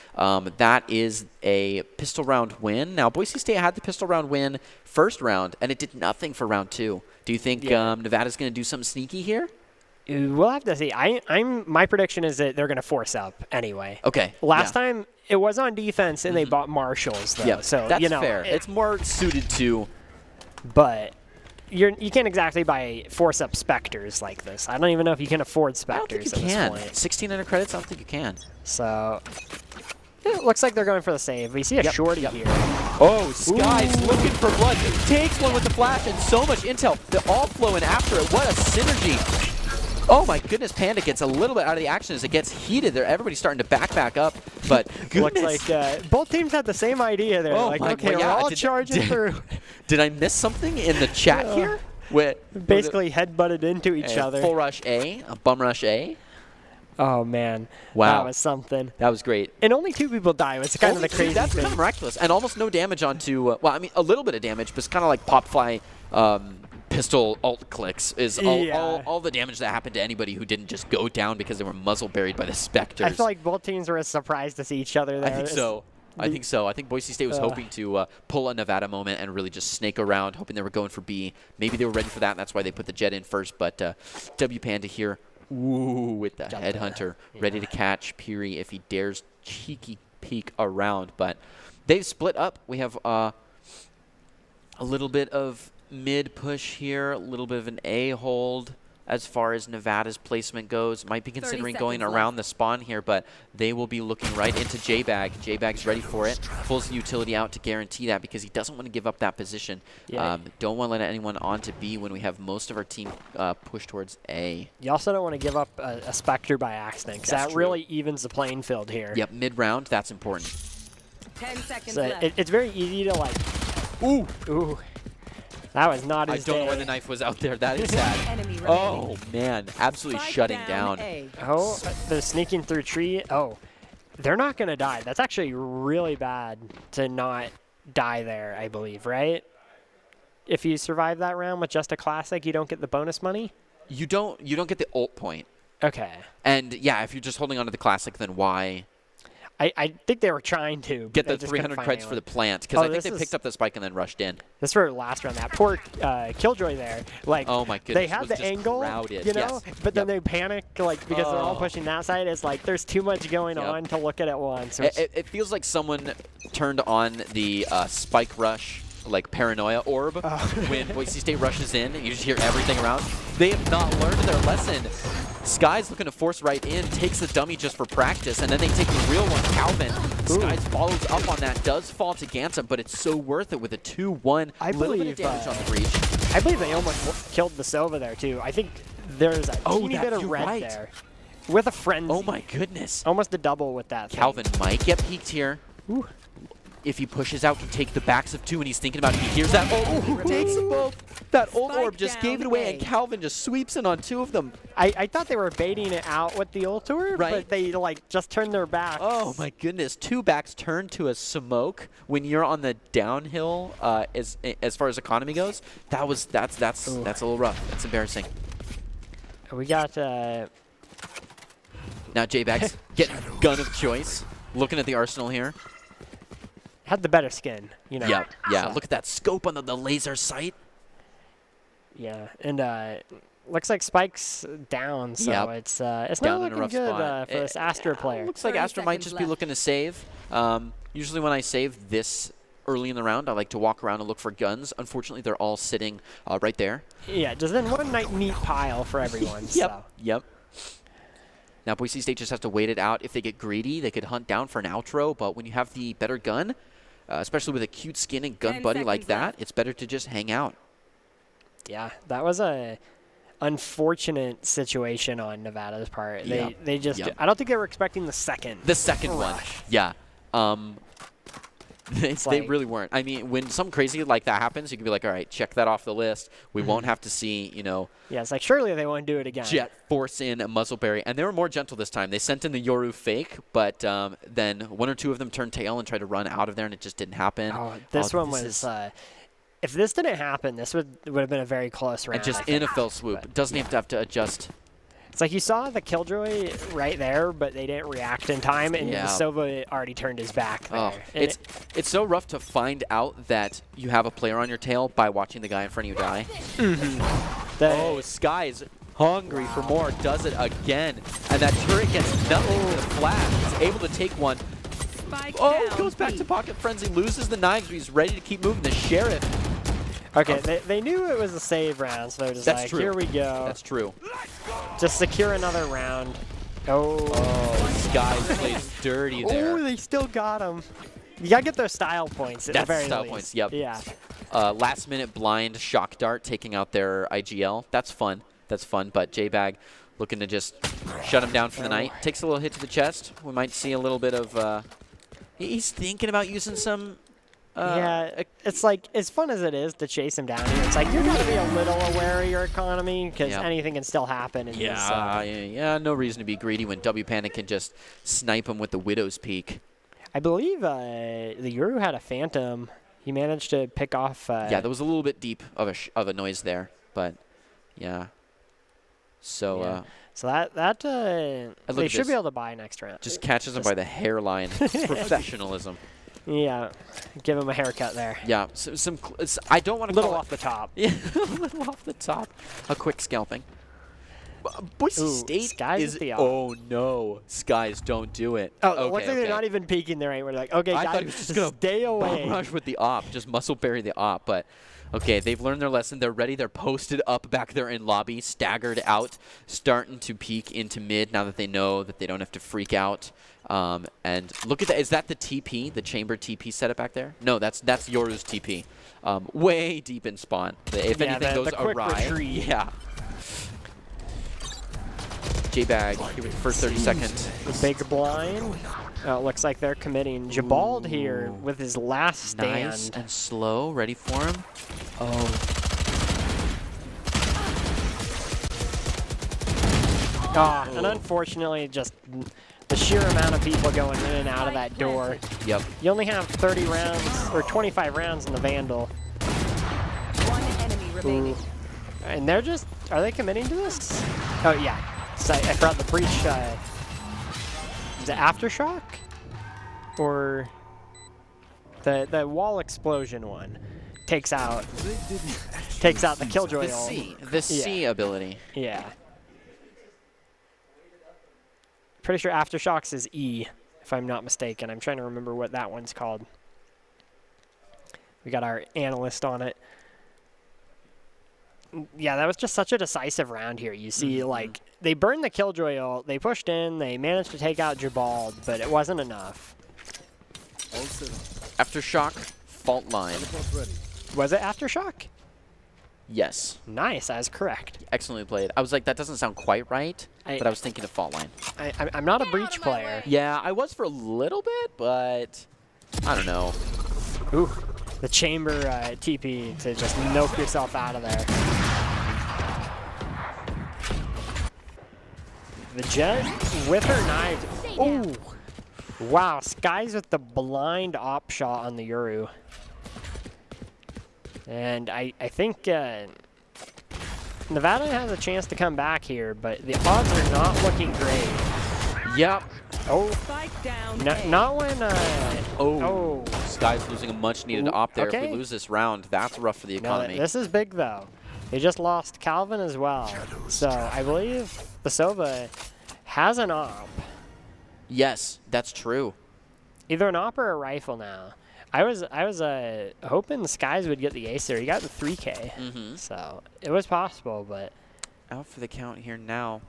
That is a pistol round win. Now, Boise State had the pistol round win first round, and it did nothing for round 2. Do you think Nevada's going to do something sneaky here? We'll have to see. My prediction is that they're going to force up anyway. Okay. Last time it was on defense, and they bought marshals though. Yeah, so that's fair. It's more suited to. But you can't exactly buy force up Spectres like this. I don't even know if you can afford Spectres at this point. 1,600 credits. I don't think you can. So. It looks like they're going for the save. We see a shorty here. Oh, Sky's looking for blood. Takes one with the flash and so much intel. They're all flowing after it. What a synergy. Oh my goodness, Panda gets a little bit out of the action as it gets heated there. Everybody's starting to back up, but looks like both teams had the same idea there. Oh like, okay, we're all charging through. Did I miss something in the chat here? Basically head-butted into each other. Full rush A, a bum rush A. Oh, man. Wow. That was something. That was great. And only 2 people die. It's kind of the crazy That's thing. kind of miraculous. And almost no damage onto, well, I mean, a little bit of damage, but it's kind of like Popfly pistol alt clicks is all the damage that happened to anybody who didn't just go down because they were muzzle buried by the Spectres. I feel like both teams were as surprised to see each other there. I think so. I think Boise State was hoping to pull a Nevada moment and really just snake around, hoping they were going for B. Maybe they were ready for that, and that's why they put the jet in first. But W Panda here. Ooh, with the headhunter, ready to catch Peary if he dares cheeky peek around. But they've split up. We have a little bit of mid push here, a little bit of an A hold as far as Nevada's placement goes. Might be considering going around the spawn here, but they will be looking right into J-Bag. J-Bag's ready for it. Pulls the utility out to guarantee that because he doesn't want to give up that position. Don't want to let anyone on to B when we have most of our team push towards A. You also don't want to give up a Spectre by accident because that really evens the playing field here. Yep, mid-round, that's important. 10 seconds so left. It's very easy to like, ooh. That was not I his don't know day. where the knife was out there. That is sad. Enemy remaining. Oh, man. Absolutely Spike shutting down. A. Oh, they're sneaking through tree. Oh, they're not going to die. That's actually really bad to not die there, I believe, right? If you survive that round with just a classic, you don't get the bonus money? You don't get the ult point. Okay. And, yeah, if you're just holding on to the classic, then why I think they were trying to. but get they the just couldn't 300 find credits for anyone. the plant? Because Oh, I think this they is- picked up the spike and then rushed in. This for last round. That poor Killjoy there. Like, Oh, my goodness. they it had was the just angle, crowded. you know, Yes. but then Yep. they panic, like, because they're all Oh. pushing that side. It's like there's too much going Yep. on to look at once. which- It feels like someone turned on the spike rush, like paranoia orb, when Boise State rushes in and you just hear everything around. They have not learned their lesson. Sky's looking to force right in, takes the dummy just for practice, and then they take the real one, Calvin. Skies follows up on that, does fall to Gansum, but it's so worth it with a 2-1. I Little bit believe, of damage on the breach. I believe they almost killed the Sova there, too. I think there's a teeny bit of you're red right. there. With a frenzy. Oh my goodness. Almost a double with that thing. Calvin might get peeked here. Ooh. If he pushes out, can take the backs of 2, and he's thinking about it. He hears that. Oh, takes them both. That ult Spike orb just gave it down away, A. and Calvin just sweeps in on 2 of them. I thought they were baiting it out with the ult orb, Right. but they, like, just turned their backs. Oh my goodness! 2 backs turn to a smoke when you're on the downhill. As far as economy goes, that's a little rough. That's embarrassing. We got, Now J-Bags getting gun of choice. Looking at the arsenal here. had the better skin, you know. Yeah. So, Look at that scope on the laser sight. Yeah, and looks like Spike's down, so Yep. it's Down not in a looking rough good spot. for this Astra player. Looks like 30 Astra might seconds just be left. looking to save. Usually when I save this early in the round, I like to walk around and look for guns. Unfortunately, they're all sitting right there. Yeah, just in one neat pile for everyone. So. Yep. Now Boise State just has to wait it out. If they get greedy, they could hunt down for an outro, but when you have the better gun, especially with a cute skin and gun 10 buddy like seconds that, left. it's better to just hang out. Yeah, that was a unfortunate situation on Nevada's part. Yeah. They just Yeah. I don't think they were expecting the second. The second one. rush. Yeah. They like- really weren't. I mean, when something crazy like that happens, you can be like, all right, check that off the list. We won't have to see, Yeah, it's like surely they won't do it again. Jet force in a Muzzleberry. And they were more gentle this time. They sent in the Yoru fake, but then 1 or 2 of them turned tail and tried to run out of there, and it just didn't happen. Oh, this one this was. is- If this didn't happen, this would have been a very close round. and just I in think. a fell swoop. But, Doesn't even have to adjust. It's like you saw the Killjoy right there, but they didn't react in time, and Yeah. Sova already turned his back there. Oh, And it's so rough to find out that you have a player on your tail by watching the guy in front of you die. the- Sky's hungry for more. Does it again. And that turret gets nothing for the flash. He's able to take one. Spike Oh, down goes back B. to Pocket Frenzy, loses the knives, but he's ready to keep moving. The Sheriff. Okay, they knew it was a save round, so they're just That's like, true. here we go. That's true. Just secure another round. Oh. Sky plays dirty there. Oh, they still got him. You gotta get those style points at the That's very style least. points, yep. Yeah. Last minute blind shock dart taking out their IGL. That's fun. That's fun. But J-Bag looking to just shut him down for the night. Takes a little hit to the chest. We might see a little bit of... he's thinking about using some... Yeah, it's like, as fun as it is to chase him down here, it's like, you gotta be a little aware of your economy, because Yep. anything can still happen in this. Yeah, no reason to be greedy when W Panic can just snipe him with the Widow's Peak. I believe the Yoru had a Phantom. He managed to pick off... Yeah, there was a little bit deep of a noise there, but yeah. So Yeah. So that look they at should this. be able to buy next round. just catches him by the hairline. Professionalism. Yeah, give him a haircut there. Yeah, I don't want to Little call off the top. Yeah, a little off the top. A quick scalping. Boise Ooh, State Skies is... at the off. Oh, no. Skies, don't do it. Oh, okay, looks like they're okay. not even peeking there. Right? We're like, okay, I guys, thought he was just going to stay away. rush with the op, just muscle bury the op. But, okay, they've learned their lesson. They're ready. They're posted up back there in lobby, staggered out, starting to peek into mid now that they know that they don't have to freak out. And look at that. Is that the TP, the chamber TP setup back there? No, that's Yoru's TP. Way deep in spawn. If Yeah, anything goes the quick awry. retreat. Yeah. J-Bag here with the first 30 seconds. The big blind. Oh, it looks like they're committing. Jabald here with his last stand. Nice and slow, ready for him. Oh, And unfortunately, just the sheer amount of people going in and out of that door. Yep. You only have 30 rounds, or 25 rounds in the Vandal. One enemy remaining. And they're just, are they committing to this? Oh, yeah. So I forgot the breach. Is it Aftershock? Or the wall explosion one takes out the Killjoy ult. The C ability. Yeah. Pretty sure Aftershocks is E, if I'm not mistaken. I'm trying to remember what that one's called. We got our analyst on it. Yeah, that was just such a decisive round here. You see, like, they burned the Killjoy ult, they pushed in, they managed to take out Jabal, but it wasn't enough. Aftershock, fault line. Was it Aftershock? Yes. Nice, I was correct. Excellently played. I was like, that doesn't sound quite right, but I was thinking of fault line. I'm not a breach player. Yeah, I was for a little bit, but I don't know. Ooh, the chamber TP to just milk yourself out of there. The Jet with her knife. Ooh. Wow, Skies with the blind op shot on the Yoru. And I think Nevada has a chance to come back here, but the odds are not looking great. Yep. Oh. Spike down. Not when. Oh. Sky's losing a much-needed op there. Okay. If we lose this round, that's rough for the No, economy. this is big, though. They just lost Calvin as well. So I believe the Sova has an op. Yes, that's true. Either an op or a rifle now. I was hoping the Skies would get the ace there. He got the 3K. So it was possible, but out for the count here now.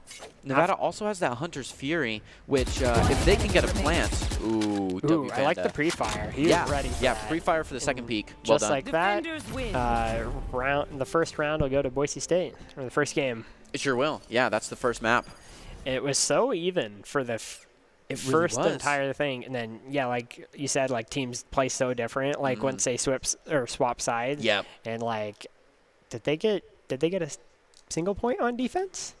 Nevada also has that Hunter's Fury, which if they can get a plant, ooh, I like the pre-fire. He was ready for that. pre-fire for the second peak. Well Just done. like that, Win. the first round will go to Boise State, or the first game. It sure will. Yeah, that's the first map. It was so even for the first entire thing, and then like you said, like teams play so different. Like once they swap sides. Yep. And like, did they get a single point on defense,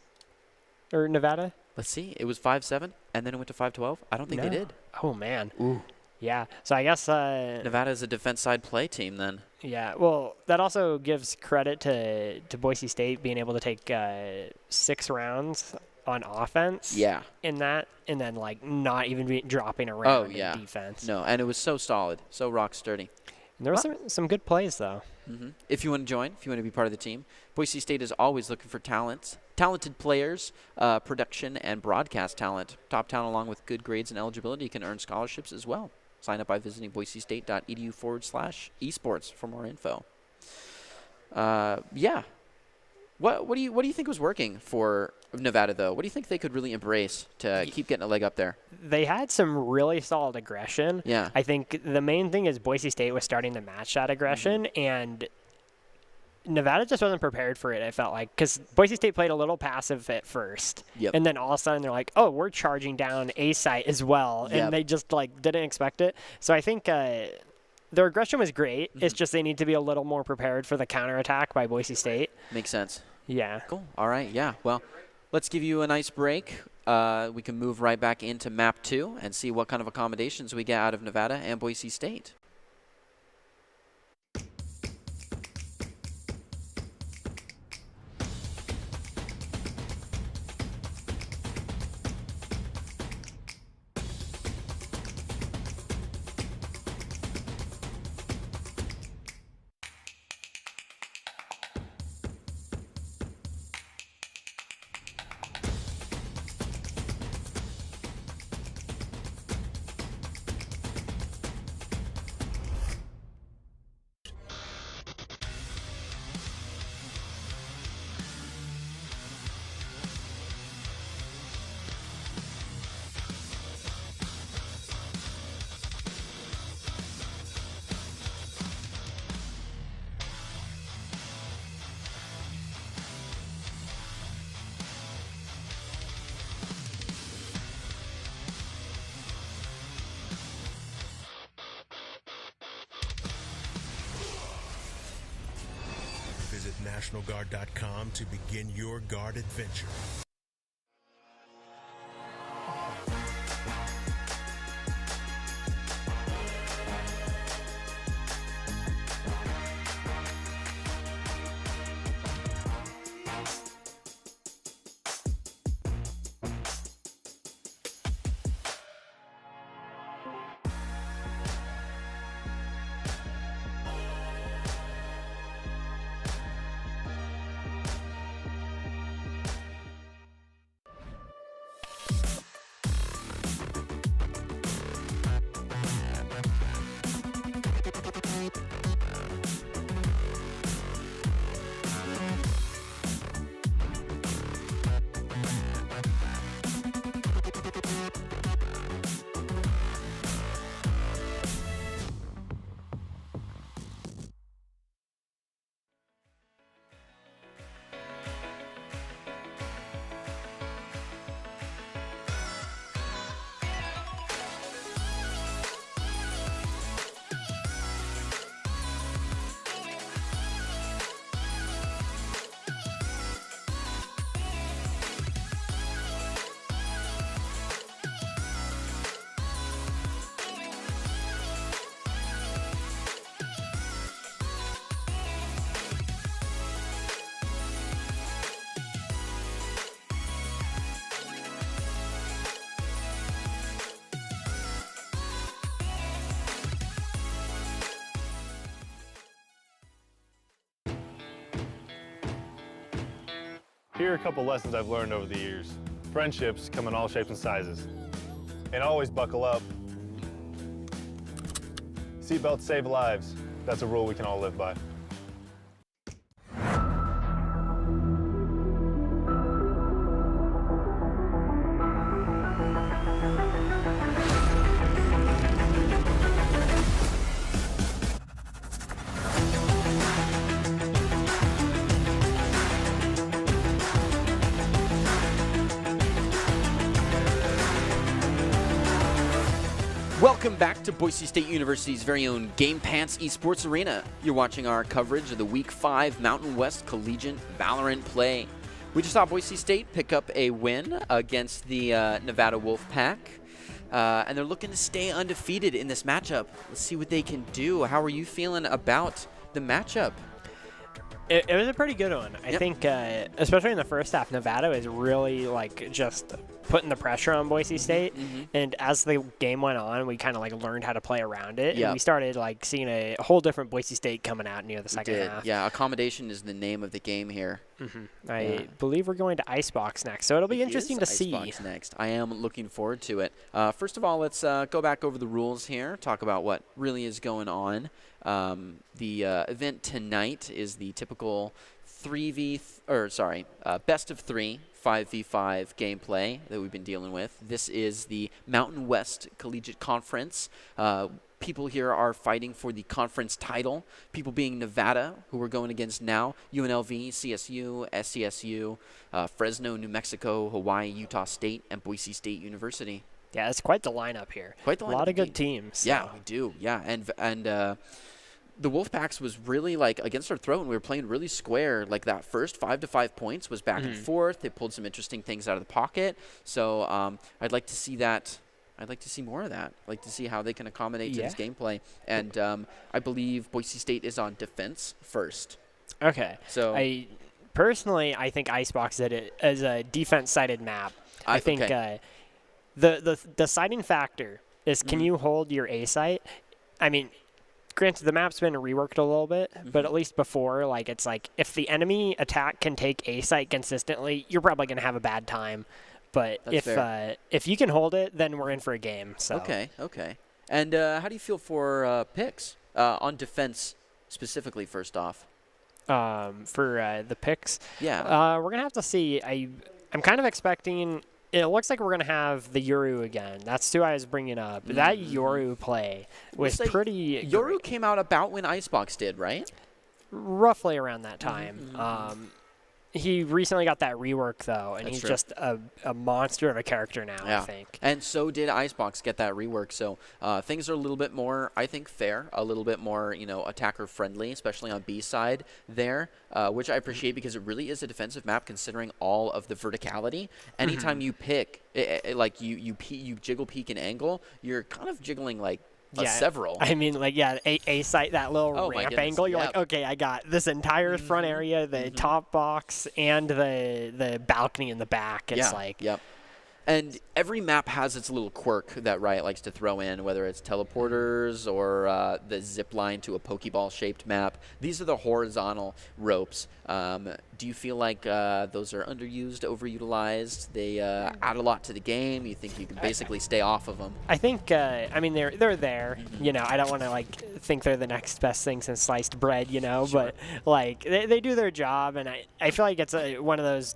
or Nevada? Let's see. It was 5-7, and then it went to 5-12. I don't think they did. Oh man. Ooh. Yeah. So I guess Nevada is a defense side play team then. Yeah. Well, that also gives credit to Boise State being able to take 6 rounds on offense. Yeah. In that, and then like not even dropping around in defense. No, and it was so solid, so rock sturdy. And there was some good plays though. If you want to join, if you want to be part of the team, Boise State is always looking for talented players, production, and broadcast talent. Top talent along with good grades and eligibility can earn scholarships as well. Sign up by visiting boisestate.edu/esports for more info. Yeah. What do you think was working for Nevada though? What do you think they could really embrace to keep getting a leg up there? They had some really solid aggression. Yeah. I think the main thing is Boise State was starting to match that aggression, and Nevada just wasn't prepared for it, it felt like, because Boise State played a little passive at first. Yep. And then all of a sudden they're like, oh, we're charging down A site as well. Yep. And they just like didn't expect it. So I think their aggression was great. It's just they need to be a little more prepared for the counterattack by Boise State. Makes sense. Yeah. Cool. All right. Yeah. Well, let's give you a nice break. We can move right back into map 2 and see what kind of accommodations we get out of Nevada and Boise State. Visit NationalGuard.com to begin your guard adventure. Here are a couple lessons I've learned over the years. Friendships come in all shapes and sizes. And always buckle up. Seatbelts save lives. That's a rule we can all live by. Welcome back to Boise State University's very own Game Pants Esports Arena. You're watching our coverage of the Week 5 Mountain West Collegiate Valorant play. We just saw Boise State pick up a win against the Nevada Wolfpack, and they're looking to stay undefeated in this matchup. Let's see what they can do. How are you feeling about the matchup? It was a pretty good one. I think, especially in the first half, Nevada is really like just putting the pressure on Boise State. And as the game went on, we kind of like learned how to play around it. And we started like seeing a whole different Boise State coming out near the second half. Yeah, accommodation is the name of the game here. I believe we're going to Icebox next, so it'll be interesting to see. Icebox next. I am looking forward to it. First of all, let's go back over the rules here, talk about what really is going on. The event tonight is the typical best of 3, 5v5 gameplay that we've been dealing with. This is the Mountain West Collegiate Conference. People here are fighting for the conference title. People being Nevada, who we're going against now, UNLV, CSU, SCSU, Fresno, New Mexico, Hawaii, Utah State, and Boise State University. Yeah, it's quite the lineup here. Quite the lineup. A lot of good teams. So. Yeah, we do. Yeah, and the Wolfpacks was really like against our throat, and we were playing really square. Like that first 5 to 5 points was back and forth. They pulled some interesting things out of the pocket. So I'd like to see that. I'd like to see more of that. I'd like to see how they can accommodate to this gameplay. And I believe Boise State is on defense first. Okay. So I think Icebox did it as a defense-sided map. I think the deciding factor is can you hold your A site? I mean, granted, the map's been reworked a little bit, but at least before, like it's like if the enemy attack can take A site consistently, you're probably going to have a bad time. But if you can hold it, then we're in for a game. So okay. And how do you feel for picks on defense specifically? First off, for the picks, yeah, we're gonna have to see. I'm kind of expecting. It looks like we're going to have the Yoru again. That's who I was bringing up. That Yoru play was pretty Yoru great. Came out about when Icebox did, right? Roughly around that time. He recently got that rework, though, and he's just a monster of a character now, I think. And so did Icebox get that rework. So things are a little bit more, I think, fair, a little bit more, attacker-friendly, especially on B side there, which I appreciate because it really is a defensive map considering all of the verticality. Anytime you pick, you jiggle, peek, and angle, you're kind of jiggling, like, several. I mean, like, A site, that little ramp angle, you're like, okay, I got this entire front area, the top box, and the balcony in the back. It's And every map has its little quirk that Riot likes to throw in, whether it's teleporters or the zip line to a Pokeball-shaped map. These are the horizontal ropes. Do you feel like those are underused, overutilized? They add a lot to the game. You think you can basically stay off of them? I think, I mean, they're there. I don't want to, think they're the next best thing since sliced bread, but, they do their job, and I feel like it's one of those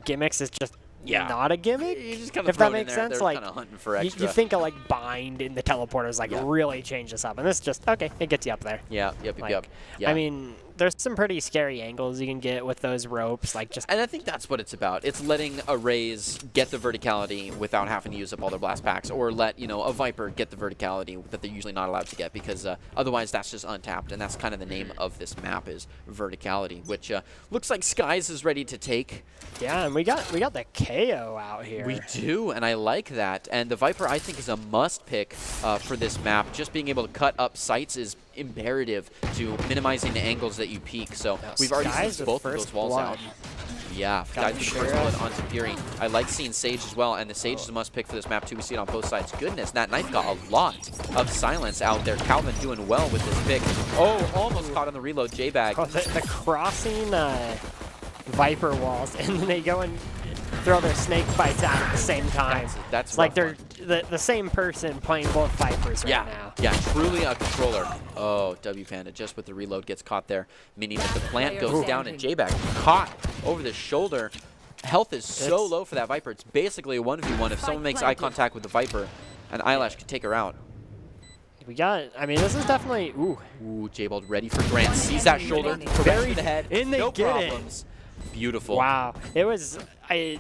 gimmicks that's just not a gimmick, you just kind of if that makes sense. Like, kind of hunting for extra. You think of bind in the teleporters, really change this up, and this just it gets you up there. Yep. I mean, there's some pretty scary angles you can get with those ropes, And I think that's what it's about. It's letting arrays get the verticality without having to use up all their blast packs, or let a Viper get the verticality that they're usually not allowed to get, because otherwise that's just untapped, and that's kind of the name of this map is verticality, which looks like Skies is ready to take. Yeah, and we got the KO out here. We do, and I like that. And the Viper, I think, is a must pick for this map. Just being able to cut up sights is imperative to minimizing the angles that you peek. So we've already seen both of those walls out. Yeah, guys with the first blood onto Fury. I like seeing Sage as well, and the Sage is a must pick for this map too. We see it on both sides. Goodness, that knife got a lot of silence out there. Calvin doing well with this pick. Oh, almost caught on the reload. J-Bag. Oh, the crossing Viper walls, and then they go and throw their snake bites out at the same time. That's it's like rough they're the same person playing both Vipers right now. Yeah, truly a controller. Oh, W Panda just with the reload gets caught there, meaning that the plant goes down and J-Bag caught over the shoulder. Health is so low for that Viper. It's basically a 1v1 if someone makes eye contact with the Viper, and Eyelash could take her out. We got, I mean, this is definitely, Ooh, J-Bald ready for Grant. Sees that shoulder, very the head, and they no get problems. Beautiful. Wow. It was, I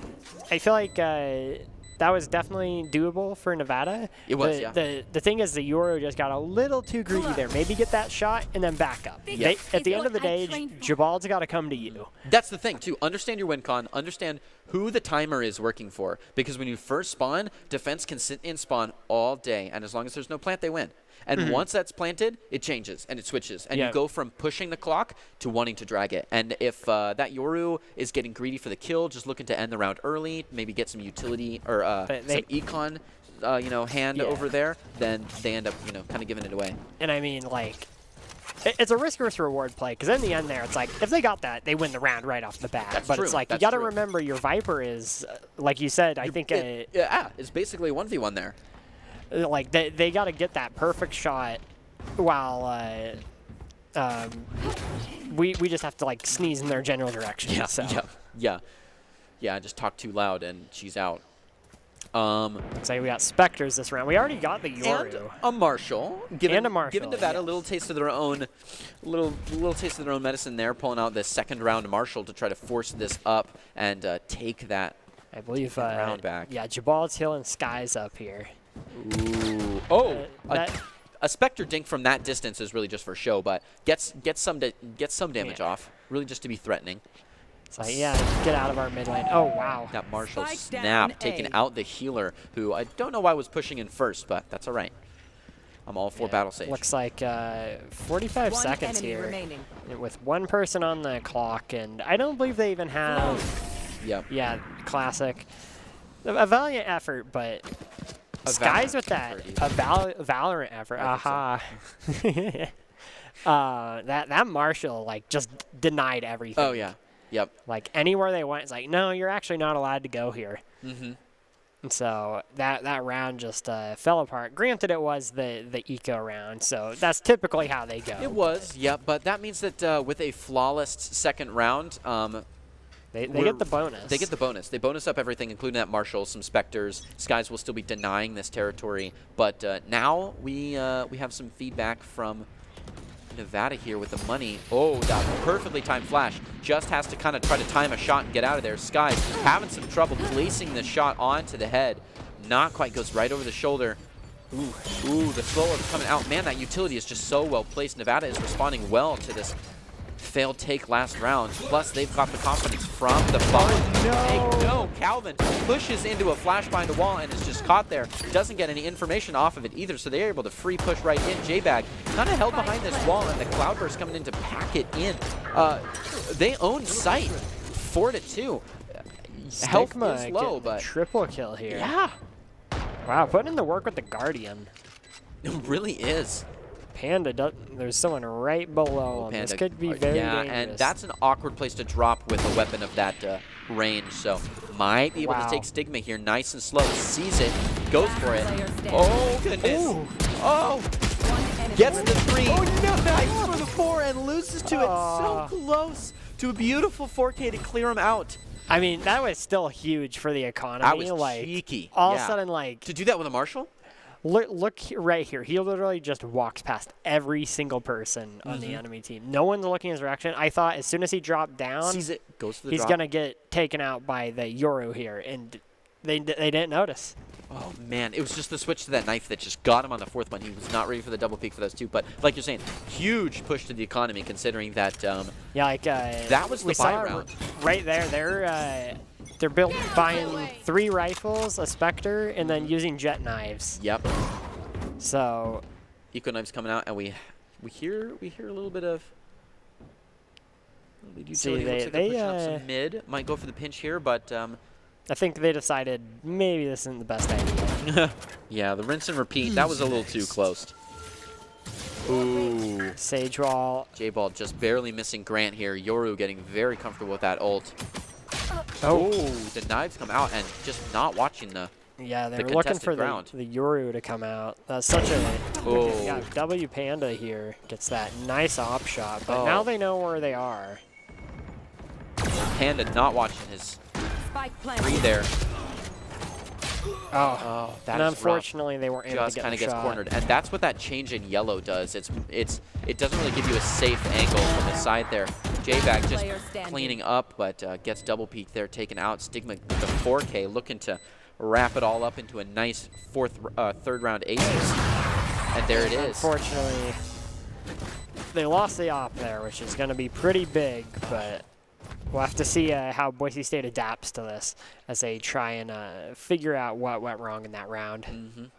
feel like that was definitely doable for Nevada. It was, The thing is, the Euro just got a little too greedy there. Maybe get that shot and then back up. Yeah. At the end of the day, Jabald's got to come to you. That's the thing, too. Understand your win con. Understand who the timer is working for. Because when you first spawn, defense can sit in spawn all day. And as long as there's no plant, they win. And once that's planted, it changes and it switches. And you go from pushing the clock to wanting to drag it. And if that Yoru is getting greedy for the kill, just looking to end the round early, maybe get some utility or some econ hand over there, then they end up, kind of giving it away. And I mean, like, it's a risk versus reward play, because in the end there, it's like, if they got that, they win the round right off the bat. That's but true. it's like, That's you got to true. remember your Viper is, like you said, I think... it's basically a 1v1 there. Like, they got to get that perfect shot while we just have to, like, sneeze in their general direction. Yeah, I just talked too loud, and she's out. Looks like we got Spectres this round. We already got the Yoru. And a Marshall. Giving Nevada a little taste of their own, little taste of their own medicine there, pulling out the second round Marshall to try to force this up and take that. I believe round back. Yeah, Jabald's healing Skies up here. Ooh. Oh, a Spectre dink from that distance is really just for show, but gets some damage off. Really just to be threatening. So yeah, get out of our mid lane. Oh wow. That Marshall snap taking out the healer, who I don't know why was pushing in first, but that's all right. I'm all for Battle Sage. Looks like 45 seconds here remaining. with one person on the clock, and I don't believe they even have. Yeah, classic. A valiant effort, but Skies with that Valorant effort. Aha. That Marshall like just denied everything. Oh yeah. Yep. Like anywhere they went, it's like, no, you're actually not allowed to go here. And so that round just fell apart. Granted, it was the eco round, so that's typically how they go. It was, yeah, but that means that with a flawless second round, they get the bonus. They get the bonus. They bonus up everything, including that Marshall, some Spectres. Skies will still be denying this territory, but now we have some feedback from Nevada here with the money. Oh, that perfectly timed flash. Just has to kind of try to time a shot and get out of there. Skies having some trouble placing the shot onto the head. Not quite, goes right over the shoulder. Ooh, the slow is coming out. Man, that utility is just so well placed. Nevada is responding well to this failed take last round. Plus, they've got the confidence from the bottom. No, Calvin pushes into a flash behind a wall and is just caught there. Doesn't get any information off of it either, so they're able to free push right in. J-Bag kind of held behind this wall, and the Cloudburst coming in to pack it in. They own site, 4-2. Health is low, but triple kill here. Yeah. Wow, putting in the work with the Guardian. It really is. Panda, there's someone right below him. This could be very dangerous. And that's an awkward place to drop with a weapon of that range. So might be able to take Stigma here nice and slow. Sees it, goes for it. Oh, goodness. Ooh. Oh, gets the 3. Oh, no. Nice for the 4 and loses to it. So close to a beautiful 4K to clear him out. I mean, that was still huge for the economy. That was like, cheeky. All of a sudden, like... To do that with a Marshall? Look right here. He literally just walks past every single person on the enemy team. No one's looking his direction. I thought as soon as he dropped down, sees it, goes for the he's drop. going to get taken out by the Yoru here, and they didn't notice. Oh, man. It was just the switch to that knife that just got him on the 4th one. He was not ready for the double peek for those 2. But like you're saying, huge push to the economy considering that yeah, like that was the buy round. Right there. They're buying 3 rifles, a Spectre, and then using jet knives. Yep. So, eco knives coming out, and we hear a little bit of utility. See, Looks like they're pushing up some mid. Might go for the pinch here, but I think they decided maybe this isn't the best idea. yeah, the rinse and repeat. That was a little too close. Ooh. Ooh. Sage wall. J-Ball just barely missing Grant here. Yoru getting very comfortable with that ult. Oh. The knives come out and just not watching the Yeah, they're the looking contested for ground. the Yoru to come out. That's such a... Oh. Yeah, W Panda here gets that nice op shot, but Oh. now they know where they are. Panda not watching his Spike three planted. there. Oh, That and is rough. unfortunately they weren't able to Just get kind the of gets shot. cornered, and that's what that change in yellow does. It doesn't really give you a safe angle from the side there. J-Bag just Player standing. cleaning up, but gets double peek there, taken out. Stigma with the 4K looking to wrap it all up into a nice third round aces, and there it is. Unfortunately, they lost the op there, which is going to be pretty big, but we'll have to see how Boise State adapts to this as they try and figure out what went wrong in that round.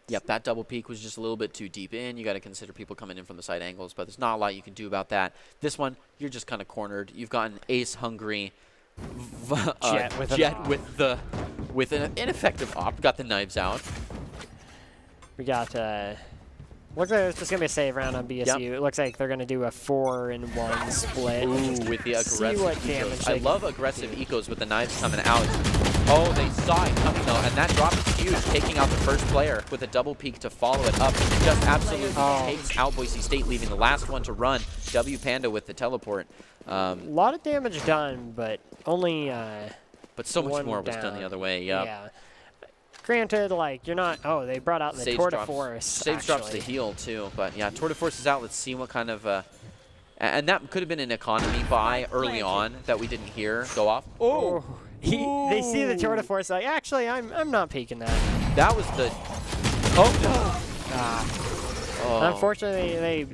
Yep, that double peek was just a little bit too deep in. You got to consider people coming in from the side angles, but there's not a lot you can do about that. This one, you're just kind of cornered. You've got an ace hungry Jet with an Jet op. with an ineffective op. Got the knives out. We got, looks like it's just going to be a save round on BSU. Yep. It looks like they're going to do a 4-in-1 split. Ooh, with the See aggressive what damage ecos. they I can love aggressive ecos with the knives coming out. Oh, they saw it coming though, and that drop is huge, taking out the first player with a double peek to follow it up. Just absolutely takes out Boise State, leaving the last one to run. W Panda with the teleport. A lot of damage done, but only But so much one more was done down. the other way. Yep. Yeah. Granted, like, you're not... Oh, they brought out the Sage Tour de drops, Force, Sage drops the actually. heal too, but yeah, Tour de Force is out. Let's see what kind of and that could have been an economy buy early on that we didn't hear go off. Oh. They see the Tour de Force, like, actually, I'm not peeking that. That was the Oh. Unfortunately, they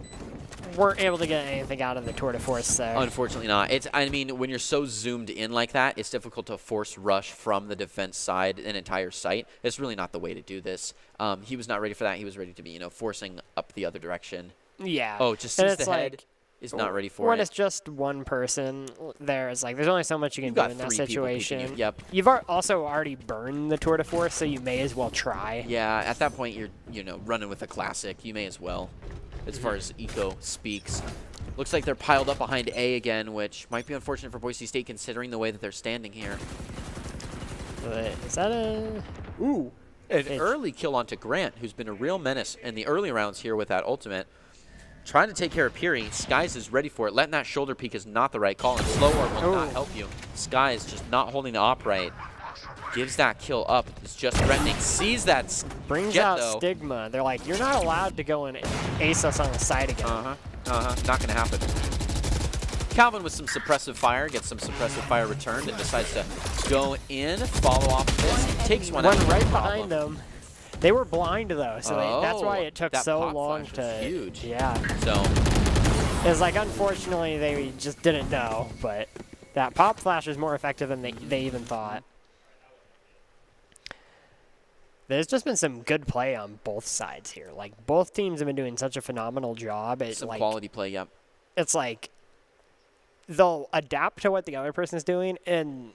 weren't able to get anything out of the Tour de Force there. Unfortunately not. I mean, when you're so zoomed in like that, it's difficult to force rush from the defense side an entire site. It's really not the way to do this. He was not ready for that. He was ready to be, forcing up the other direction. Yeah. Oh, just And sees the it's head. like, Is not ready for when it. it's just one person there, it's like there's only so much you can You've do got in that 3 people peeking situation. you. Yep. You've also already burned the Tour de Force, so you may as well try. Yeah, at that point you're running with a classic. You may as well, as far as eco speaks. Looks like they're piled up behind A again, which might be unfortunate for Boise State considering the way that they're standing here. But is that a... Ooh. An early kill onto Grant, who's been a real menace in the early rounds here with that ultimate. Trying to take care of Piri. Skies is ready for it. Letting that shoulder peek is not the right call, and slow orb will not help you. Skies just not holding the op right. Gives that kill up. It's just threatening. Sees that Brings Jet, out though. Stigma. They're like, you're not allowed to go and ace us on the side again. Not going to happen. Calvin with some suppressive fire. Gets some suppressive fire returned and decides to go in. Follow off of this. Takes one out. One no right problem. behind them. They were blind, though, so that's why it took that so pop long flash to... was huge. Yeah. So, It's like, unfortunately, they just didn't know, but that pop flash is more effective than they even thought. There's just been some good play on both sides here. Like, both teams have been doing such a phenomenal job. some quality play, yep. It's like they'll adapt to what the other person's doing, and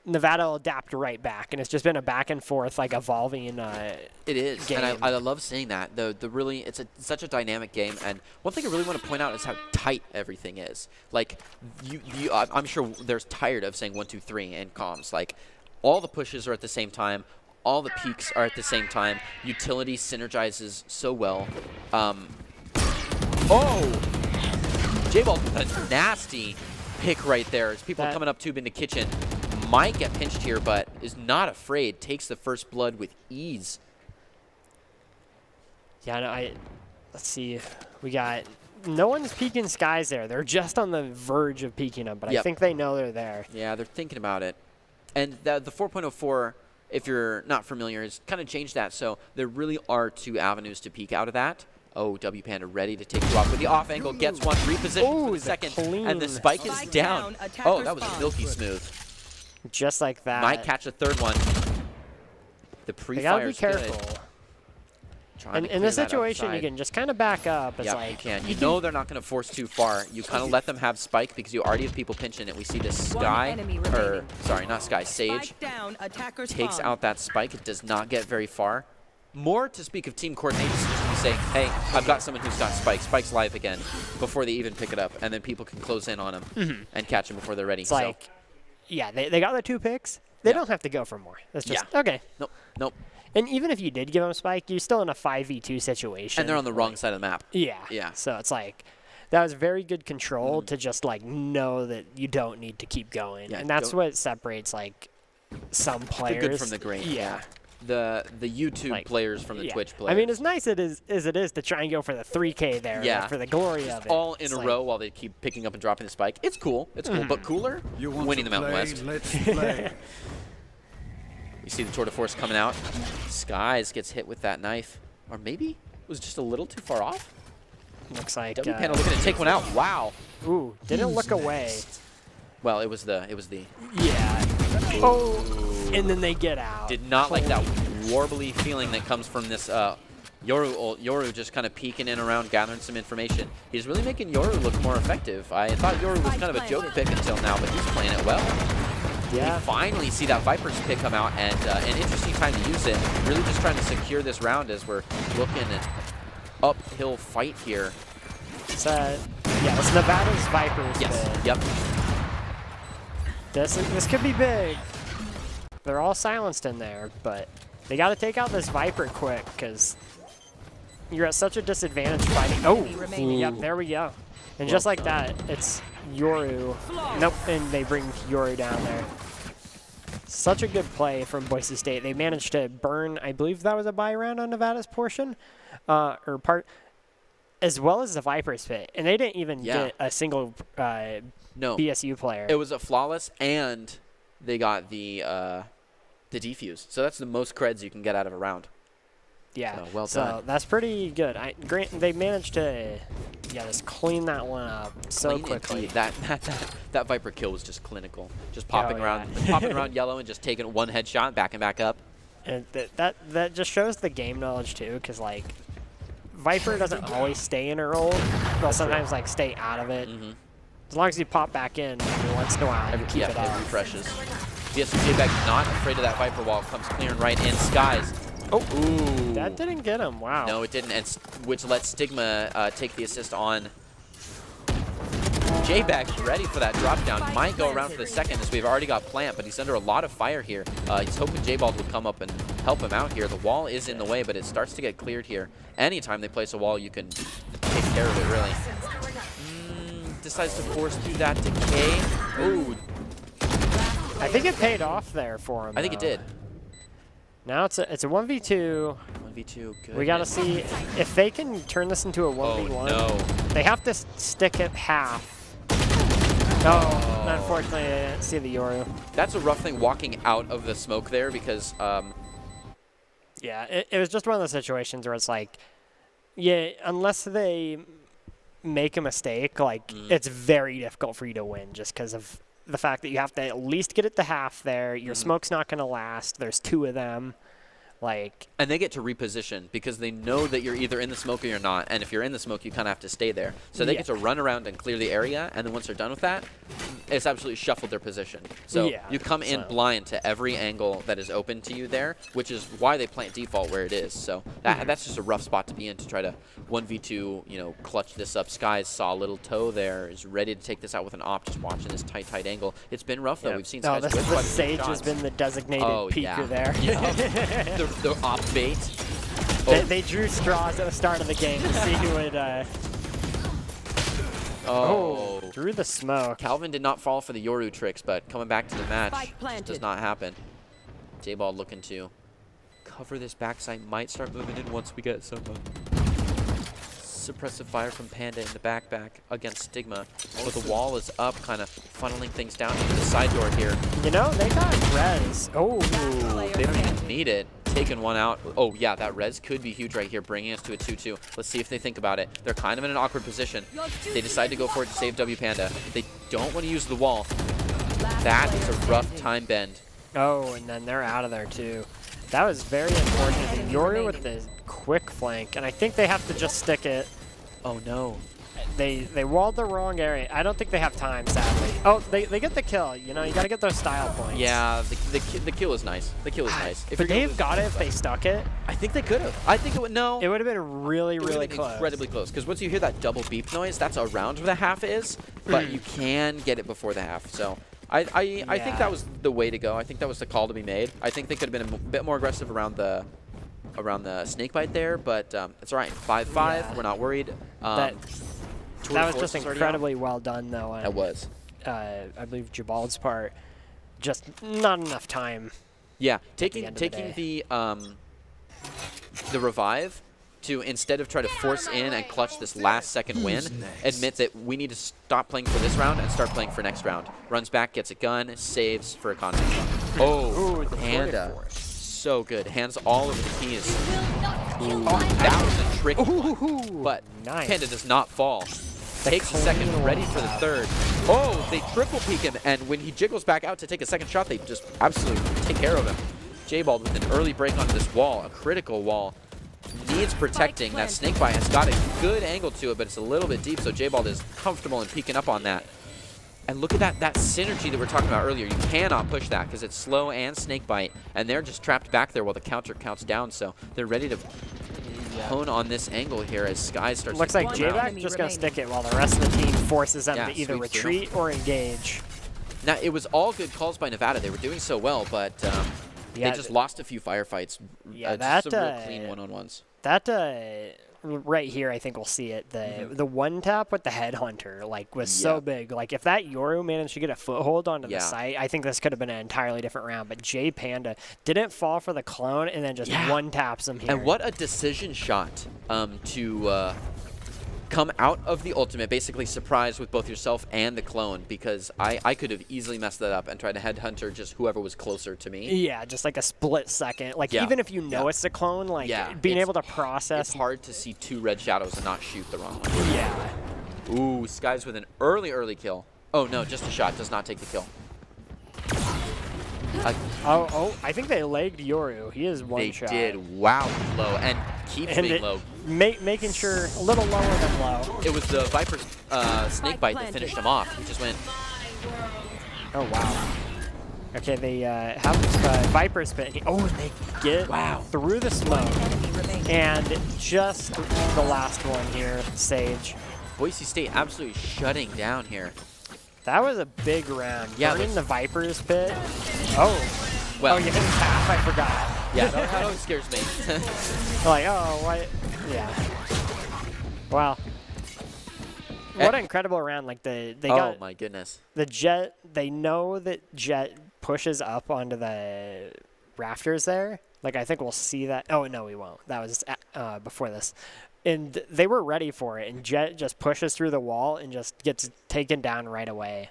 Nevada will adapt right back. And it's just been a back and forth, like, evolving It is, game. and I love seeing that. It's such a dynamic game, and one thing I really want to point out is how tight everything is. Like, I'm sure they're tired of saying 1, 2, 3 in comms. Like, all the pushes are at the same time, all the peaks are at the same time. Utility synergizes so well. J-Ball with a nasty pick right there. As people coming up tube into kitchen. Might get pinched here, but is not afraid. Takes the first blood with ease. Yeah, no, let's see. We got... No one's peeking Skies there. They're just on the verge of peeking them, but I think they know they're there. Yeah, they're thinking about it. And the 4.04, if you're not familiar, has kind of changed that. So there really are 2 avenues to peek out of that. Oh, W Panda ready to take you off with the off angle. Gets one, repositions for the second. And the spike is down. Oh, that was milky smooth. Just like that. Might catch a third one. The They gotta be pre-fire's careful. good. And in this situation, you can just kind of back up. It's Yeah, like you can. You know they're not going to force too far. You kind of let them have spike because you already have people pinching it. We see this Sky, or sorry, not Sky, Sage takes out that spike. It does not get very far. More to speak of team coordination. say, hey, I've got someone who's got Spike. Spike's live again before they even pick it up, and then people can close in on him and catch him before they're ready. It's like, yeah, they got the 2 picks. They don't have to go for more. That's just, okay. Nope. And even if you did give them Spike, you're still in a 5v2 situation. And they're on the wrong side of the map. Yeah. So it's like, that was very good control to just like know that you don't need to keep going. Yeah, and that's what separates like some players. The good from the great. Yeah. The YouTube players from the Twitch players. I mean, as nice as it is to try and go for the 3K there, for the glory of it. All in a row while they keep picking up and dropping the spike. It's cool. It's cool. But cooler, winning the Mountain West. Let's play. You see the Tour de Force coming out. Skies gets hit with that knife. Or maybe it was just a little too far off. Looks like WPanda looking to take one out. Wow. Ooh, didn't look away. Well, it was the. Yeah. Oh, and then they get out. Did not like that warbly feeling that comes from this Yoru just kind of peeking in around, gathering some information. He's really making Yoru look more effective. I thought Yoru was kind of a joke pick until now, but he's playing it well. Yeah. We finally see that Viper's pick come out, and an interesting time to use it. Really just trying to secure this round as we're looking at uphill fight here. It's it's Nevada's Vipers. Yes. Yep. This could be big. They're all silenced in there, but they got to take out this Viper quick because you're at such a disadvantage fighting. Oh, yep, there we go. And just like that, it's Yoru. Nope, and they bring Yoru down there. Such a good play from Boise State. They managed to burn, I believe that was a buy round on Nevada's portion, or part, as well as the Viper's pit. And they didn't even get a single BSU player. It was a flawless, and they got the defuse. So that's the most creds you can get out of a round. Yeah, so, well done. So that's pretty good. They managed to, just clean that one up so quickly. That Viper kill was just clinical. Just popping around yellow and just taking one headshot, backing back up. And that just shows the game knowledge too, because like Viper doesn't always stay in her ult. They'll sometimes like stay out of it. As long as you pop back in every once in a while and keep it up. It refreshes. DSJ not afraid of that Viper wall. Comes clearing right in. Skies. Oh, ooh. That didn't get him. Wow. No, it didn't, and which let Stigma take the assist on. J-Bag's ready for that drop down. Might go around for the second as we've already got Plant, but he's under a lot of fire here. He's hoping J-Bald will come up and help him out here. The wall is in the way, but it starts to get cleared here. Anytime they place a wall, you can take care of it, really. Decides to force through that decay. Ooh. I think it paid off there for him. I think it did. Now it's a 1v2. 1v2, good. We gotta see if they can turn this into a 1v1. Oh, no. They have to stick it half. Oh, unfortunately, I didn't see the Yoru. That's a rough thing walking out of the smoke there because... yeah, it was just one of those situations where it's like, yeah, unless they make a mistake, like, it's very difficult for you to win just because of the fact that you have to at least get it to half there. Your smoke's not going to last. There's 2 of them. And they get to reposition because they know that you're either in the smoke or you're not. And if you're in the smoke, you kind of have to stay there. So they get to run around and clear the area. And then once they're done with that, it's absolutely shuffled their position. So you come in blind to every angle that is open to you there, which is why they plant default where it is. So that's just a rough spot to be in to try to 1v2, clutch this up. Skies saw a little toe there, is ready to take this out with an op, just watching this tight angle. It's been rough, though. We've seen Skies with the Sage has been the designated peeker there. The op bait. They drew straws at the start of the game to see who would... drew the smoke. Calvin did not fall for the Yoru tricks, but coming back to the match does not happen. J-Ball looking to cover this backside. Might start moving in once we get some suppressive fire from Panda in the backpack against Stigma. But the wall is up, kind of funneling things down into the side door here. They got res. Oh, they don't even need it. Taking one out. Oh, yeah, that res could be huge right here, bringing us to a 2-2. Let's see if they think about it. They're kind of in an awkward position. They decide to go for it to save WPanda. They don't want to use the wall. That is a rough time bend. Oh, and then they're out of there, too. That was very unfortunate. Yoru with the quick flank, and I think they have to just stick it. Oh, no. they walled the wrong area. I don't think they have time, sadly. Oh, they get the kill. You know, you got to get those style points. Yeah, the kill is nice. The kill is nice. If But you're gonna they've lose got it this if they stuck it. I think they could have. I think it would. No. It would have been really, It would've really been close. incredibly close. Because once you hear that double beep noise, that's around where the half is. But you can get it before the half. So I think that was the way to go. I think that was the call to be made. I think they could have been a bit more aggressive around the snake bite there, but it's all right. 5-5. Yeah. We're not worried. That was just already incredibly well done, though. That was. I believe Jabald's part, just not enough time. Yeah, end of the taking the revive to, instead of try to force in and clutch this last second win, admit that we need to stop playing for this round and start playing for next round. Runs back, gets a gun, saves for a contact shot. Oh, Ooh, the Panda. 44. So good. Hands all over the keys. Ooh, that was a tricky one. But nice. Panda does not fall. Takes a second, ready for the third. Oh, they triple peek him, and when he jiggles back out to take a second shot, they just absolutely take care of him. J-Ball with an early break onto this wall, a critical wall. Needs protecting. That snake bite has got a good angle to it, but it's a little bit deep, so J-Ball is comfortable in peeking up on that. And look at that synergy that we were talking about earlier. You cannot push that because it's slow and snake bite, and they're just trapped back there while the counter counts down, so they're ready to hone on this angle here as Sky starts Looks to like come around. J-Back just going to stick it while the rest of the team forces them Yeah, to either sweeps through. retreat or engage. Now, it was all good calls by Nevada. They were doing so well, but Yeah, they just lost a few firefights. Yeah, just some real clean one-on-ones. That right here, I think we'll see it. The one tap with the headhunter was so big. Like if that Yoru managed to get a foothold onto the site, I think this could have been an entirely different round. But J Panda didn't fall for the clone and then just one taps him here. And what a decision shot to come out of the ultimate, basically surprised with both yourself and the clone, because I could have easily messed that up and tried to headhunter just whoever was closer to me. Yeah, just like a split second. Like even if you know it's a clone, being able to process. It's hard to see two red shadows and not shoot the wrong one. Yeah. Ooh, Sky's with an early kill. Oh no, just a shot, does not take the kill. I think they legged Yoru. He is one shot. They did. Wow, low, and keeps being low. Making sure a little lower than low. It was the Viper's snake bite that finished him off. He just went. Oh wow. Okay, they have Viper spit. Oh, and they get through the smoke. And just the last one here, Sage. Boise State absolutely shutting down here. That was a big round. Yeah, Burning the Viper's pit. Oh. Well, oh, you hit his half. I forgot. Yeah, that always scares me. Like, oh, what? Yeah. Wow. What an incredible round. Like, they got... Oh, my goodness. The Jet, they know that Jet pushes up onto the rafters there. Like, I think we'll see that. Oh, no, we won't. That was before this. And they were ready for it, and Jet just pushes through the wall and just gets taken down right away.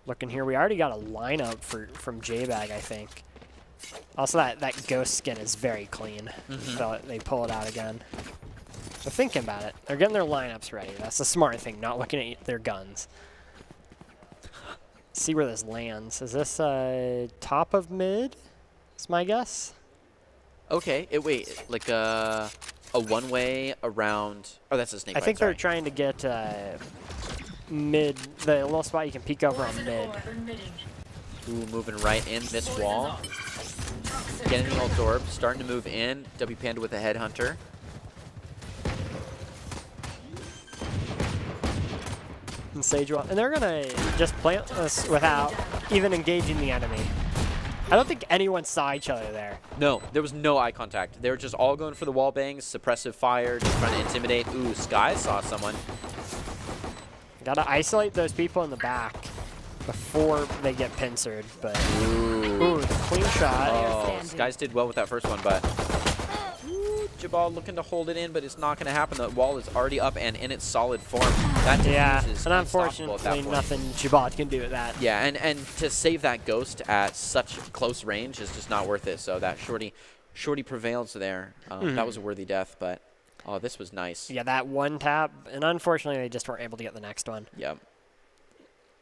Looking here, we already got a lineup from J-Bag, I think. Also, that ghost skin is very clean. So they pull it out again. They're thinking about it. They're getting their lineups ready. That's the smart thing, not looking at their guns. See where this lands. Is this top of mid? That's my guess. Okay, wait, like a one-way around. Oh, that's a snake bite, I think sorry. they're trying to get mid, the little spot you can peek over on mid. Ooh, moving right in this wall. Getting the ult orb, starting to move in. W Panda with a headhunter. And Sage will, and they're gonna just plant this without even engaging the enemy. I don't think anyone saw each other there. No, there was no eye contact. They were just all going for the wall bangs, suppressive fire, just trying to intimidate. Ooh, Sky saw someone. Gotta isolate those people in the back before they get pincered, but ooh, the clean shot. Oh, Skies did well with that first one, but Jabal looking to hold it in, but it's not going to happen. The wall is already up and in its solid form. That is and unfortunately, nothing Jabal can do with that. Yeah, and to save that ghost at such close range is just not worth it. So that shorty prevails there. That was a worthy death, but oh, this was nice. Yeah, that one tap, and unfortunately, they just weren't able to get the next one. Yep.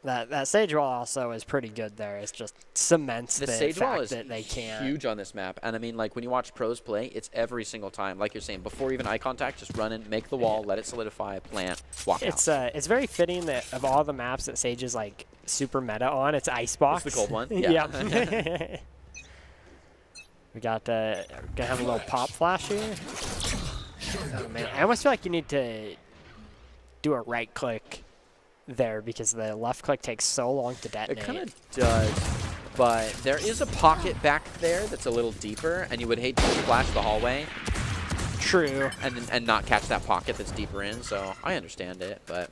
That Sage Wall also is pretty good there. It's just cements the Sage Wall fact is that they can't. huge on this map. And I mean, like, when you watch pros play, it's every single time. Like you're saying, before even eye contact, just run in, make the wall, let it solidify, plant, walk out. It's very fitting that of all the maps that Sage is like super meta on, it's Icebox. It's the cold one. Yeah. We got gonna have a little pop flash here. Oh man, I almost feel like you need to do a right click there because the left click takes so long to detonate. It kind of does, but there is a pocket back there that's a little deeper, and you would hate to flash the hallway. True. And not catch that pocket that's deeper in, so I understand it, but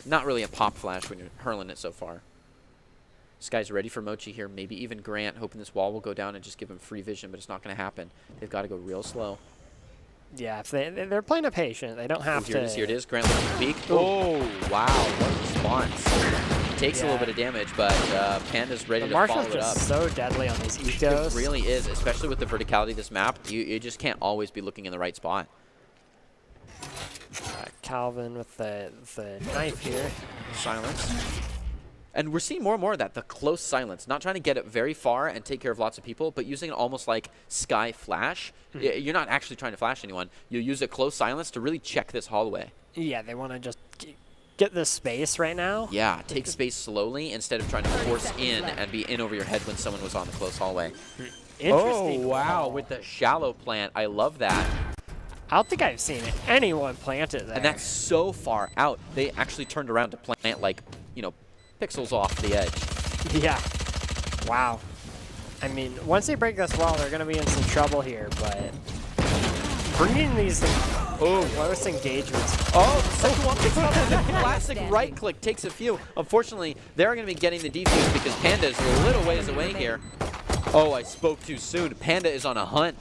not really a pop flash when you're hurling it so far. This guy's ready for Mochi here, maybe even Grant, hoping this wall will go down and just give him free vision, but it's not going to happen. They've got to go real slow. Yeah, if they're playing it patient. They don't have to. Here it is. Grant looking to peek. Oh, wow. What a response. Takes a little bit of damage, but Panda's ready to follow it up. The Marshall's just so deadly on these ecos. It really is, especially with the verticality of this map. You just can't always be looking in the right spot. Calvin with the knife here. Silence. And we're seeing more and more of that, the close silence. Not trying to get it very far and take care of lots of people, but using it almost like Sky Flash. You're not actually trying to flash anyone. You use a close silence to really check this hallway. Yeah, they want to just get this space right now. Yeah, take space slowly instead of trying to force in and be in over your head when someone was on the close hallway. Interesting. Oh, wow, with the shallow plant. I love that. I don't think I've seen anyone plant it there. And that's so far out. They actually turned around to plant, like, you know, pixels off the edge. Yeah. Wow. I mean, once they break this wall, they're going to be in some trouble here, but bringing these close engagements. Oh, the second one picks up the classic right click, takes a few. Unfortunately, they're going to be getting the defuse because Panda is a little ways away here. Oh, I spoke too soon. Panda is on a hunt.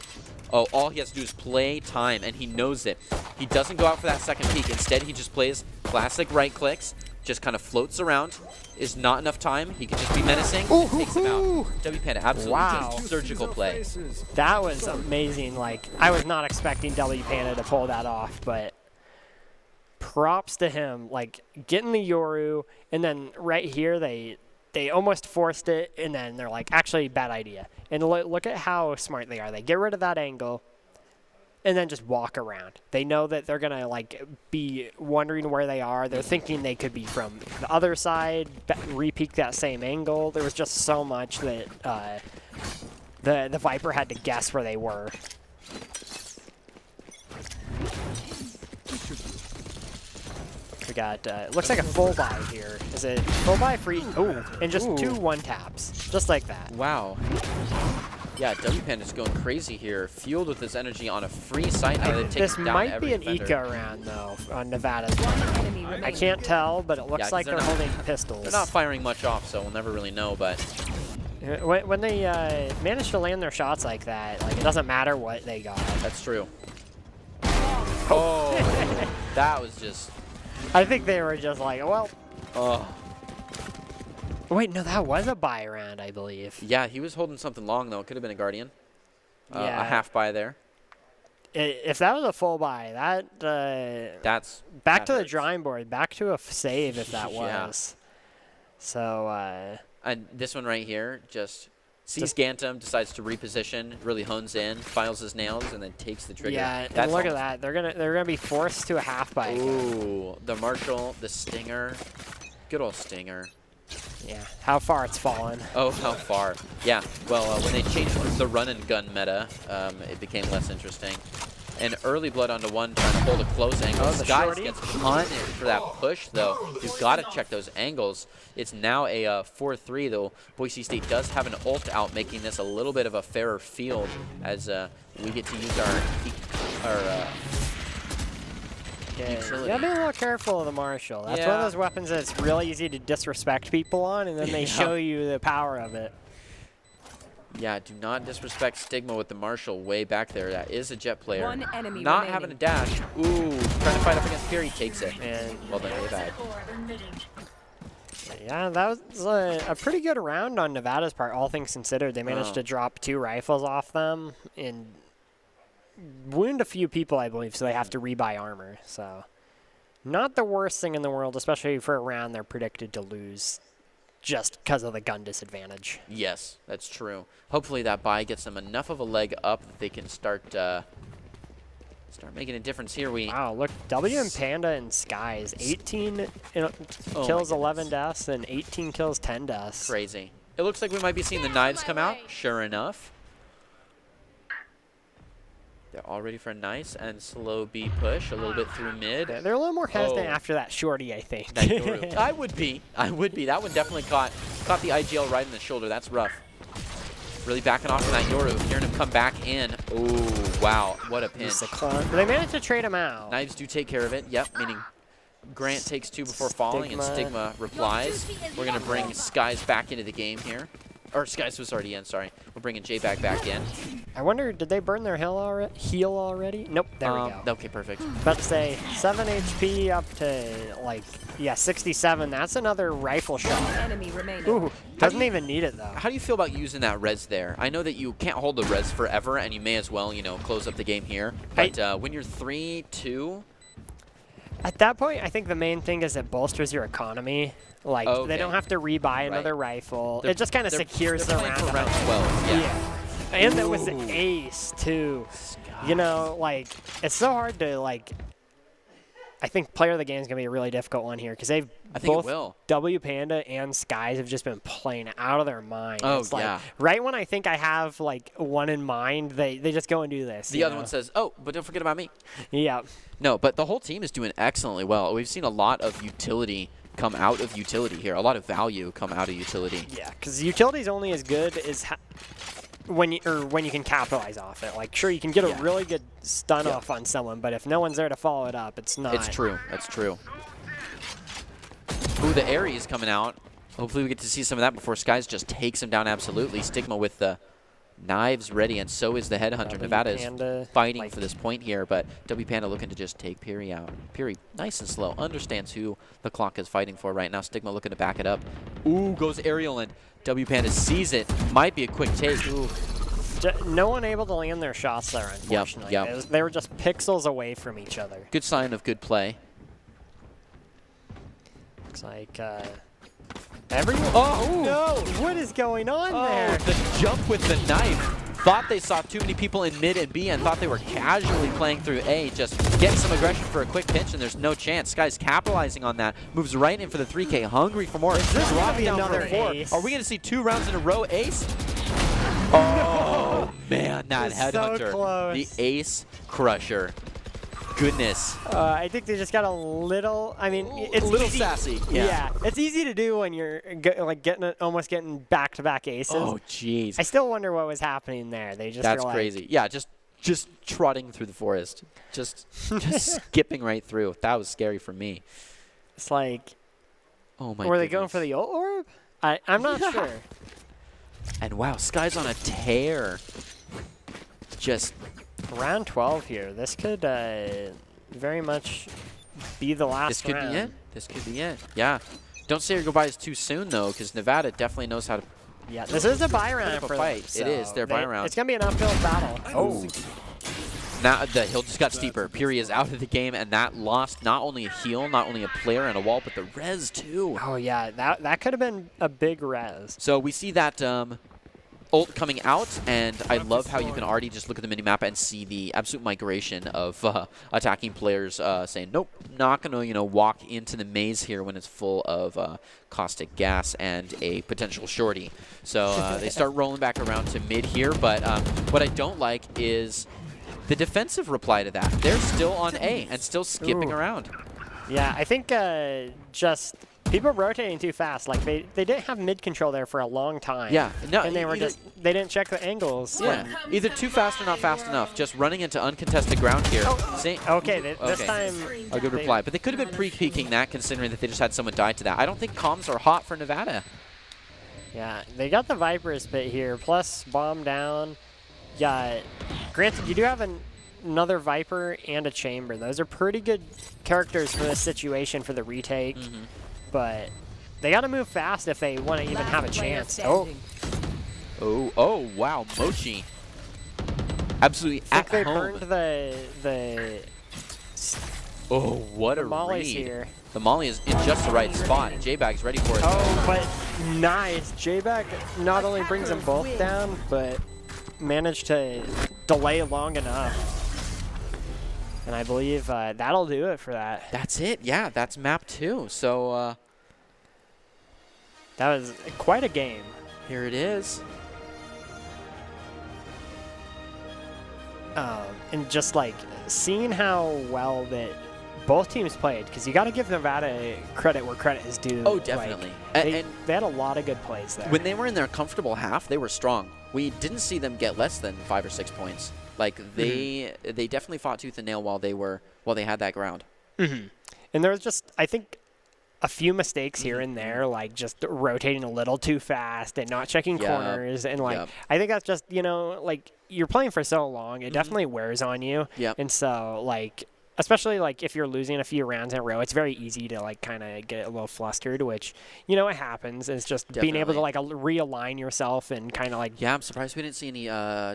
Oh, all he has to do is play time, and he knows it. He doesn't go out for that second peek. Instead, he just plays classic right clicks, just kind of floats around. Is not enough time. He can just be menacing. And takes him out. W Panda, absolutely surgical play. That was amazing. Like, I was not expecting W Panda to pull that off, but props to him. Like, getting the Yoru, and then right here, they almost forced it, and then they're like, actually, bad idea. And look at how smart they are. They get rid of that angle, and then just walk around. They know that they're going to like be wondering where they are. They're thinking they could be from the other side, re-peek that same angle. There was just so much that the Viper had to guess where they were. We got, looks like a full buy here. Is it full buy free? Oh, and just 2 1-taps, just like that. Wow. Yeah, W Panda's going crazy here, fueled with his energy on a free site. This might be an eco round, though, on Nevada's one. I can't tell, but it looks like they're holding pistols. They're not firing much off, so we'll never really know, but... When they manage to land their shots like that, like, it doesn't matter what they got. That's true. Oh, that was just... I think they were just like, well... Oh. Wait, no, that was a buy round, I believe. Yeah, he was holding something long, though. It could have been a Guardian. Yeah. A half buy there. If that was a full buy, that's back to the drawing board, back to a save if that was. So, and this one right here just sees Gantum, decides to reposition, really hones in, files his nails, and then takes the trigger. Yeah, and look at that. They're gonna be forced to a half buy. Ooh, the Marshall, the Stinger. Good old Stinger. Yeah, how far it's fallen. Oh, how far. Yeah, well, when they changed the run-and-gun meta, it became less interesting. And early blood onto one, trying to hold a close angle. Skies gets hunted for that push, though. You've got to check those angles. It's now a 4-3, though. Boise State does have an ult out, making this a little bit of a fairer field as we get to use our utility. You gotta be a little careful of the Marshall. That's one of those weapons that's really easy to disrespect people on, and then they show you the power of it. Yeah, do not disrespect Stigma with the Marshall way back there. That is a jet player. One enemy not remaining. having a dash. Ooh, trying to fight up against Fury, takes it. And well done, way bad. Yeah, that was a pretty good round on Nevada's part, all things considered. They managed to drop 2 rifles off them and wound a few people, I believe, so they have to rebuy armor. So Not the worst thing in the world, especially for a round they're predicted to lose just because of the gun disadvantage. Yes, that's true. Hopefully that bye gets them enough of a leg up that they can start making a difference here. Wow, look, W and Panda and Skies, 18 Oh kills, my 11 deaths, and 18 kills, 10 deaths. Crazy. It looks like we might be seeing the knives come out. Sure enough. They're all ready for a nice and slow B push, a little bit through mid. They're a little more hesitant Oh. after that shorty, I think. That Yoru. I would be. That one definitely caught the IGL right in the shoulder. That's rough. Really backing off from that Yoru. Hearing him come back in. Oh, wow. What a pinch. Just a clone. But they managed to trade him out. Knives do take care of it. Yep, meaning Grant takes 2 before falling, and Stigma replies. We're going to bring Skies back into the game here. Or Skies was already in, sorry. We're bringing J-Bag back in. I wonder, did they burn their heel already? Nope, there we go. Okay, perfect. About to say, 7 HP up to, like, yeah, 67. That's another rifle shot. Enemy remaining. Ooh, doesn't even need it, though. How do you feel about using that res there? I know that you can't hold the res forever, and you may as well, you know, close up the game here. But when you're 3-2... At that point, I think the main thing is it bolsters your economy. Like, they don't have to rebuy another rifle. It just kind of secures the round. For round 12, yeah. And that was an ace, too. You know, like, it's so hard to, like... I think player of the game is going to be a really difficult one here because they've both W Panda and Skies have just been playing out of their mind. Oh, it's like, right when I think I have, like, one in mind, they just go and do this. The other one says, oh, but don't forget about me. Yeah. No, but the whole team is doing excellently well. We've seen a lot of utility come out of utility here. A lot of value come out of utility. Yeah, because utility is only as good as when you can capitalize off it. Like, sure, you can get a really good stun off on someone, but if no one's there to follow it up, it's not. It's true. That's true. Ooh, the Aerie is coming out. Hopefully we get to see some of that before Skies just takes him down absolutely. Stigma with the knives ready, and so is the Headhunter. Nevada is fighting for this point here, but W Panda looking to just take Piri out. Piri, nice and slow, understands who the clock is fighting for right now. Stigma looking to back it up. Ooh, goes aerial, and W Panda sees it. Might be a quick take. Ooh. No one able to land their shots there, unfortunately. Yep. They were just pixels away from each other. Good sign of good play. Looks like everyone. Oh no! What is going on there? The jump with the knife. Thought they saw too many people in mid and B and thought they were casually playing through A, just getting some aggression for a quick pinch, and there's no chance. Sky's capitalizing on that. Moves right in for the 3K, hungry for more. Is this going to be another ace? Are we going to see 2 rounds in a row ace? Oh, man, that Headhunter. So close. The ace crusher. Goodness. I think they just got a little. I mean, it's a little easy. sassy. Yeah, it's easy to do when you're almost getting back-to-back aces. Oh, jeez. I still wonder what was happening there. They just That's were like, crazy. Yeah, just trotting through the forest, just skipping right through. That was scary for me. It's like, oh my. Were they going for the ult orb? I'm not sure. And wow, Sky's on a tear. Just. Round 12 here. This could very much be the last round. This could be it. This could be it. Yeah. Don't say your goodbyes too soon, though, because Nevada definitely knows how to. Yeah, this is a buy round for fight. them, so it is their buy round. It's going to be an uphill battle. Oh. Now the hill just got steeper. Piri is out of the game, and that lost not only a heal, not only a player and a wall, but the res, too. Oh, yeah. That could have been a big res. So we see that ult coming out, and I love how you can already just look at the minimap and see the absolute migration of attacking players saying, nope, not going to, walk into the maze here when it's full of caustic gas and a potential shorty. So they start rolling back around to mid here, but what I don't like is the defensive reply to that. They're still on A and still skipping around. Yeah, I think just people rotating too fast. Like they didn't have mid control there for a long time. Yeah, no, and they didn't check the angles. Yeah, either too fast or not fast enough. Just running into uncontested ground here. Okay, this time a good reply, but they could have been pre-peeking that, considering that they just had someone die to that. I don't think comms are hot for Nevada. Yeah, they got the Viper spit here, plus bomb down. Yeah, granted, you do have another Viper and a Chamber. Those are pretty good characters for this situation for the retake. But they got to move fast if they want to even have a chance. Oh, wow, Mochi. Absolutely I at think they home. burned the Oh, what a Molly's read. here. The Molly is in just the right spot. J-Bag's ready for it. Oh, but nice. J-Bag not only brings them both down, but managed to delay long enough. And I believe that'll do it for that. That's it. Yeah, that's map 2. So That was quite a game. here it is. And just like seeing how well that both teams played, because you got to give Nevada credit where credit is due. Oh, definitely. Like, And they had a lot of good plays there. when they were in their comfortable half, they were strong. We didn't see them get less than 5 or 6 points. Like they definitely fought tooth and nail while they had that ground. And there was just, I think, a few mistakes here and there, like just rotating a little too fast and not checking corners. And like, I think that's just, you know, like you're playing for so long, it definitely wears on you. And so like, especially like if you're losing a few rounds in a row, it's very easy to like kind of get a little flustered, which, you know, it happens. It's just being able to like realign yourself and kind of like. Yeah, I'm surprised we didn't see any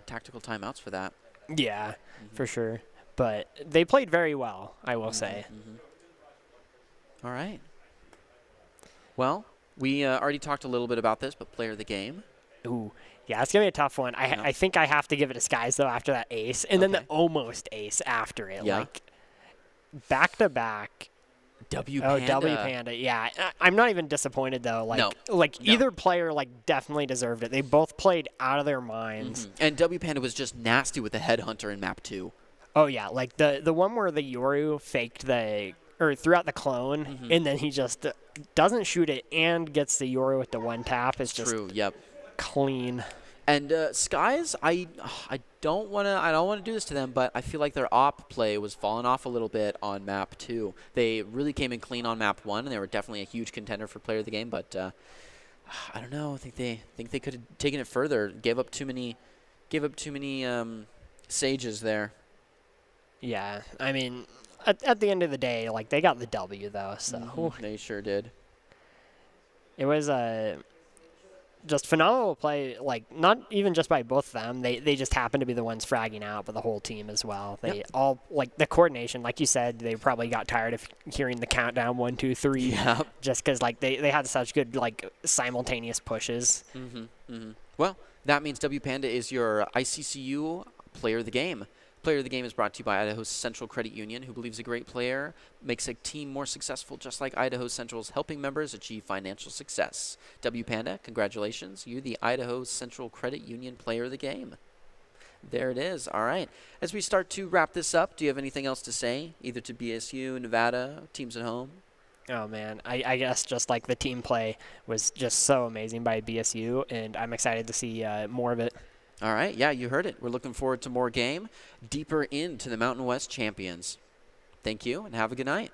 tactical timeouts for that. Yeah, for sure. But they played very well, I will say. All right. Well, we already talked a little bit about this, but player of the game. Ooh, yeah, it's going to be a tough one. I think I have to give it to Skies, though, after that ace. And then the almost ace after it. Yeah. Like, back-to-back. W Oh, Panda. W Panda, yeah. I'm not even disappointed, though. Like, either player, like, definitely deserved it. They both played out of their minds. And W Panda was just nasty with the headhunter in map 2. Oh, yeah. Like, the one where the Yoru faked or threw out the clone, and then he just doesn't shoot it and gets the Yoru with the one tap. It's just clean. And Skies, I don't want to do this to them, but I feel like their op play was falling off a little bit on map 2. They really came in clean on map 1, and they were definitely a huge contender for player of the game. But I don't know. I think they could have taken it further. Gave up too many sages there. Yeah, I mean, at the end of the day, like they got the W though, so they sure did. It was just phenomenal play, like not even just by both of them. They just happened to be the ones fragging out, but the whole team as well. They all, like the coordination, like you said, they probably got tired of hearing the countdown 1, 2, 3. Yeah. Just because like they had such good like simultaneous pushes. Well, that means W Panda is your ICCU player of the game. Player of the game is brought to you by Idaho Central Credit Union, who believes a great player makes a team more successful, just like Idaho Central's helping members achieve financial success. W Panda, congratulations. You're the Idaho Central Credit Union player of the game. There it is. All right. As we start to wrap this up, do you have anything else to say, either to BSU, Nevada, teams at home? Oh, man. I guess just like the team play was just so amazing by BSU, and I'm excited to see more of it. All right. Yeah, you heard it. We're looking forward to more game, deeper into the Mountain West champions. Thank you, and have a good night.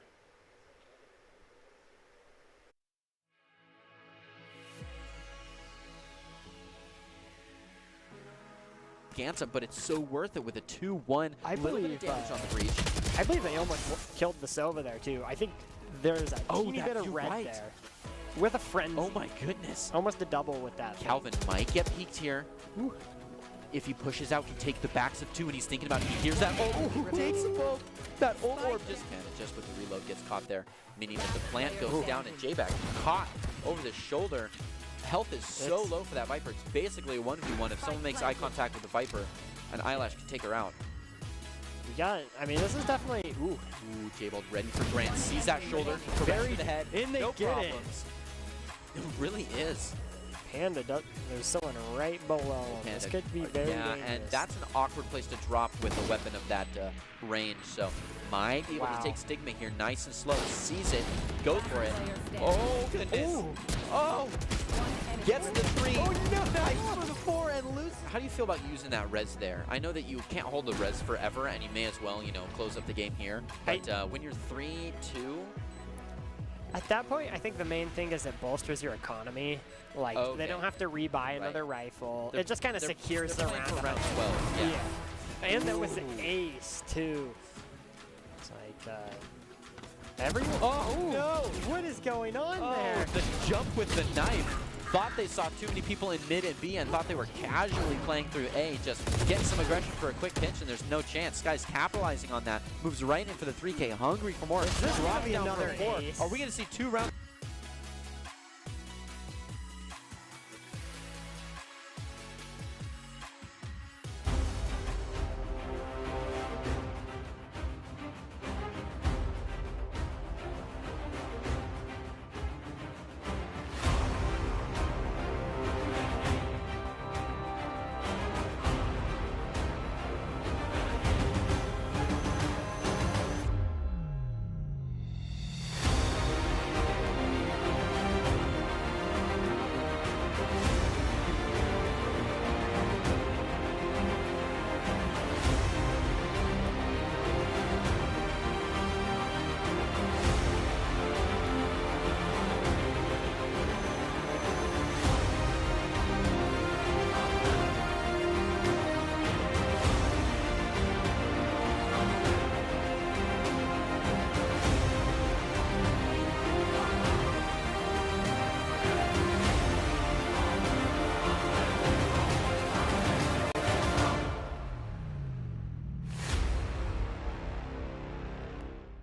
Ganta, but it's so worth it with a 2-1. I Little bit believe of damage on the breach. I believe they almost killed the Sova there too. I think there's a teeny bit of red there. With a friend. Oh my goodness. Almost a double with that. Calvin might get peeked here. Ooh. If he pushes out, he can take the backs of 2, and he's thinking about it. He hears that. Oh, takes him both. That orb just with the reload gets caught there. Meaning that the plant goes down, and J-Back caught over the shoulder. Health is so low for that Viper. It's basically a 1v1. If someone makes eye contact with the Viper, an Eyelash can take her out. We got it. I mean, this is definitely. Ooh, J-Bold ready for Grant. Sees that shoulder. Very the head. And they no get problems. It really is. Panda does. There's someone right below him. This could be very dangerous. And that's an awkward place to drop with a weapon of that range. So might be able to take Stigma here nice and slow. Sees it. Goes for it. Oh, goodness. Ooh. Oh. Gets the 3. Oh, no. Nice for the 4 and lose. How do you feel about using that res there? I know that you can't hold the res forever, and you may as well, close up the game here. But when you're 3-2... At that point, I think the main thing is it bolsters your economy. Like, they don't have to rebuy another rifle. It just kind of secures the round. For round 12, yeah. And there was an ace, too. It's like, everyone... Oh, no! What is going on there? The jump with the knife. thought they saw too many people in mid and B and thought they were casually playing through A, just getting some aggression for a quick pinch, and there's no chance. Sky's capitalizing on that. Moves right in for the 3K, hungry for more. This might be Down another for 4. ace. Are we going to see 2 rounds?